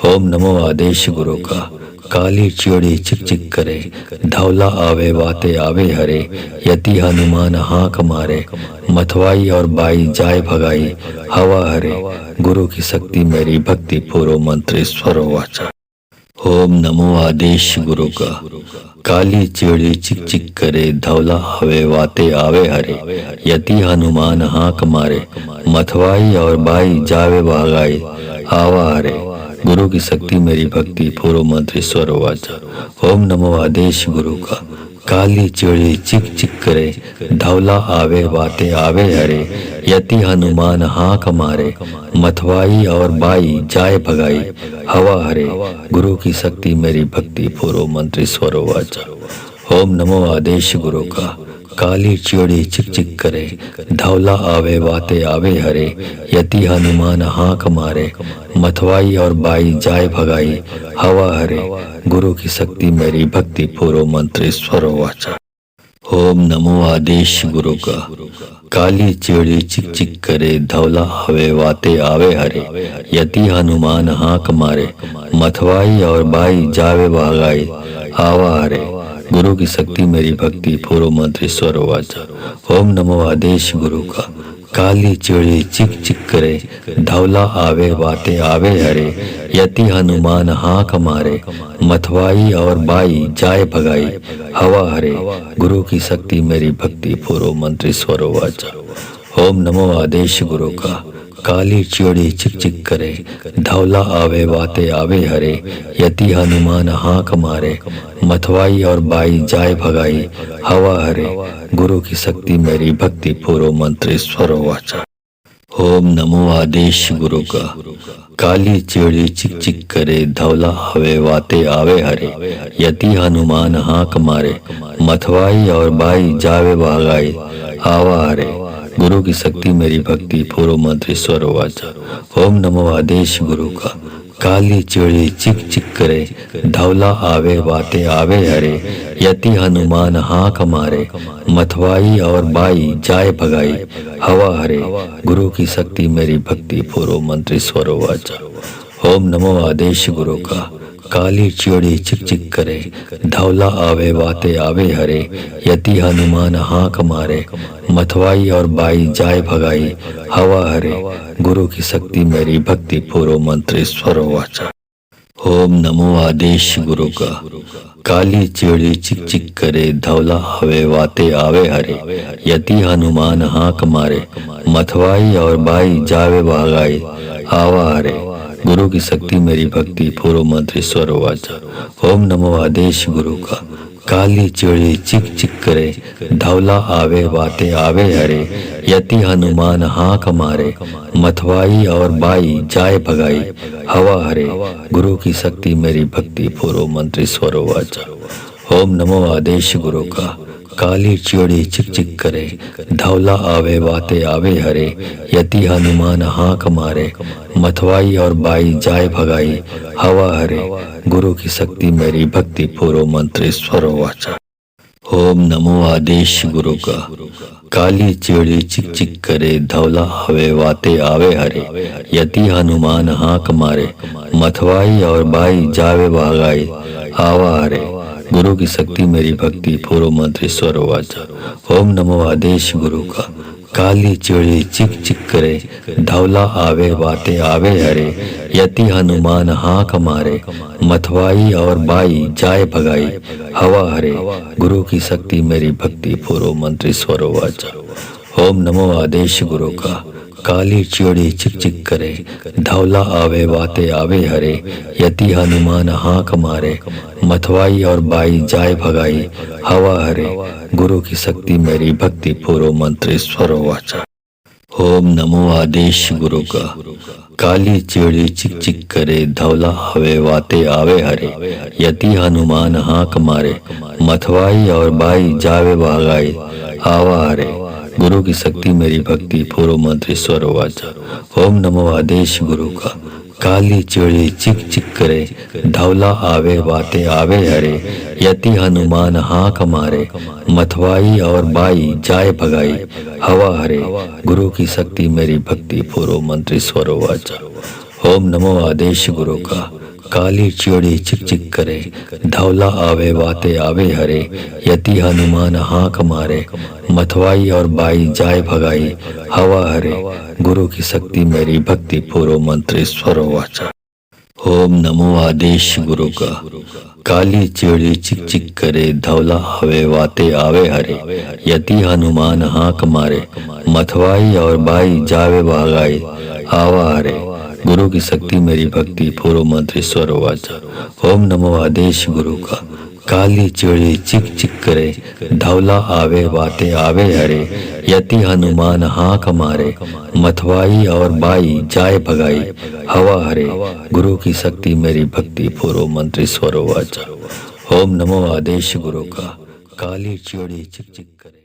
ओम नमो आदेश गुरु का। काली चिड़ी चिक चिक करे, धौला आवे वाते आवे हरे। यति हनुमान हाँक मारे, मथवाई और बाई जाए भगाई हवा हरे। गुरु की शक्ति मेरी भक्ति, पूर्व मंत्र स्वर वाचा। ओम नमो आदेश गुरु का। काली चिड़ी चिक चिक करे, धौला हवे वाते आवे हरे। यति हनुमान हाँक मारे, मथवाई और बाई जावे भागाई आवा हरे। गुरु की शक्ति मेरी भक्ति, पूर्व मंत्र ईश्वर वाचा। ओम नमो आदेश गुरु का। काली चिड़ी चिक चिक करे, धौला आवे वाते आवे हरे। यति हनुमान हाँक मारे, मथवाई और बाई जाए भगाई हवा हरे। गुरु की शक्ति मेरी भक्ति, पूर्व मंत्र ईश्वर वाचा। ओम नमो आदेश गुरु का। काली चिड़ी चिक चिक करे, धौला आवे वाते आवे हरे। यति हनुमान हाँक मारे, मथवाई और बाई जाए भगाई हवा हरे। गुरु की शक्ति मेरी भक्ति, पूर्व मंत्र ईश्वर वाचा। ओम नमो आदेश गुरु का। काली चिड़ी चिक चिक करे, धौला हवे वाते आवे हरे। यति हनुमान हाँक मारे, मथवाई और बाई जावे भागाई आवा हरे। गुरु की शक्ति मेरी भक्ति, पूर्व मंत्र ईश्वर वाचा। ओम नमो आदेश गुरु का। काली चिड़ी चिक चिक करे, धौला आवे वाते आवे हरे। यति हनुमान हाँक मारे, मथवाई और बाई जाए भगाई हवा हरे। गुरु की शक्ति मेरी भक्ति, पूर्व मंत्र ईश्वर वाचा। ओम नमो आदेश गुरु का। काली चिड़ी चिक चिक करे, धौला आवे वाते आवे हरे। यति हनुमान हाँक मारे, मथवाई और बाई जाए भगाई हवा हरे। गुरु की शक्ति मेरी भक्ति, पूर्व मंत्र ईश्वर वाचा। ओम नमो आदेश गुरु का। काली चिड़ी चिक चिक करे, धौला हवे वाते आवे हरे। यति हनुमान हाँक मारे, मथवाई और बाई जावे भागाई आवा हरे। गुरु की शक्ति मेरी भक्ति, पूर्व मंत्र ईश्वर वाचा। ओम नमो आदेश गुरु का। काली चिड़ी चिक चिक करे, धौला आवे वाते आवे हरे। यति हनुमान हाँक मारे, मथवाई और बाई जाए भगाई हवा हरे। गुरु की शक्ति मेरी भक्ति, पूर्व मंत्र ईश्वर वाचा। ओम नमो आदेश गुरु का। काली चिड़ी चिक चिक करे, धौला आवे वाते आवे हरे। यति हनुमान हाँक मारे, मथवाई और बाई जाए भगाई हवा हरे। गुरु की शक्ति मेरी भक्ति, पूर्व मंत्र ईश्वर वाचा। ओम नमो आदेश गुरु का। काली चिड़ी चिक चिक करे, धौला हवे वाते आवे हरे। यति हनुमान हाँक मारे, मथवाई और बाई जावे भागाई आवा हरे। गुरु की शक्ति मेरी भक्ति, पूर्व मंत्र ईश्वर वाचा। ओम नमो आदेश गुरु का। काली चिड़ी चिक चिक करे, धौला आवे वाते आवे हरे। यति हनुमान हाँक मारे, मथवाई और बाई जाए भगाई हवा हरे। गुरु की शक्ति मेरी भक्ति, पूर्व मंत्र ईश्वर वाचा। ओम नमो आदेश गुरु का। काली चिड़ी चिक चिक करे, धौला आवे वाते आवे हरे। यति हनुमान हाँक मारे, मथवाई और बाई जाए भगाई हवा हरे। गुरु की शक्ति मेरी भक्ति, पूर्व मंत्र ईश्वर वाचा। ओम नमो आदेश गुरु का। काली चिड़ी चिक चिक करे, धौला हवे वाते आवे हरे। यति हनुमान हाँक मारे, मथवाई और बाई जावे भागाई आवा हरे। गुरु की शक्ति मेरी भक्ति, पूर्व मंत्र ईश्वर वाचा। ओम नमो आदेश गुरु का। काली चिड़ी चिक चिक करे, धौला आवे वाते आवे हरे। यति हनुमान हाँक मारे, मथवाई और बाई जाए भगाई हवा हरे। गुरु की शक्ति मेरी भक्ति, पूर्व मंत्र ईश्वर वाचा। ओम नमो आदेश गुरु का। काली चिड़ी चिक चिक करे, धौला आवे वाते आवे हरे। यति हनुमान हाँक मारे, मथवाई और बाई जाए भगाई हवा हरे। गुरु की शक्ति मेरी भक्ति, पूर्व मंत्र ईश्वर वाचा। ओम नमो आदेश गुरु का। काली चिड़ी चिक चिक करे, धौला हवे वाते आवे हरे। यति हनुमान हाँक मारे, मथवाई और बाई जावे भागाई आवा हरे। गुरु की शक्ति मेरी भक्ति, पूर्व मंत्र ईश्वर वाचा। ओम नमो आदेश गुरु का। काली चिड़ी चिक चिक करे, धौला आवे वाते आवे हरे। यति हनुमान हाँक मारे, मथवाई और बाई जाए भगाई हवा हरे। गुरु की शक्ति मेरी भक्ति, पूर्व मंत्र ईश्वर वाचा। ओम नमो आदेश गुरु का। काली चिड़ी चिक चिक करे, धौला आवे वाते आवे हरे। यति हनुमान हाँक मारे, मथवाई और बाई जाए भगाई हवा हरे। गुरु की शक्ति मेरी भक्ति, पूर्व मंत्र ईश्वर वाचा। ओम नमो आदेश गुरु का। काली चिड़ी चिक चिक करे, धौला आवे वाते आवे हरे। यति हनुमान हाँक मारे, मथवाई और बाई जावे भागाई आवा हरे। गुरु की शक्ति मेरी भक्ति, पूर्व मंत्र ईश्वर वाचा। ओम नमो आदेश गुरु का। काली चिड़ी चिक चिक करे, धौला आवे वाते आवे हरे। यति हनुमान हाँक मारे, मथवाई और बाई जाए भगाई हवा हरे। गुरु की शक्ति मेरी भक्ति, पूर्व मंत्र ईश्वर वाचा। ओम नमो आदेश गुरु का। काली चिड़ी चिक चिक करे।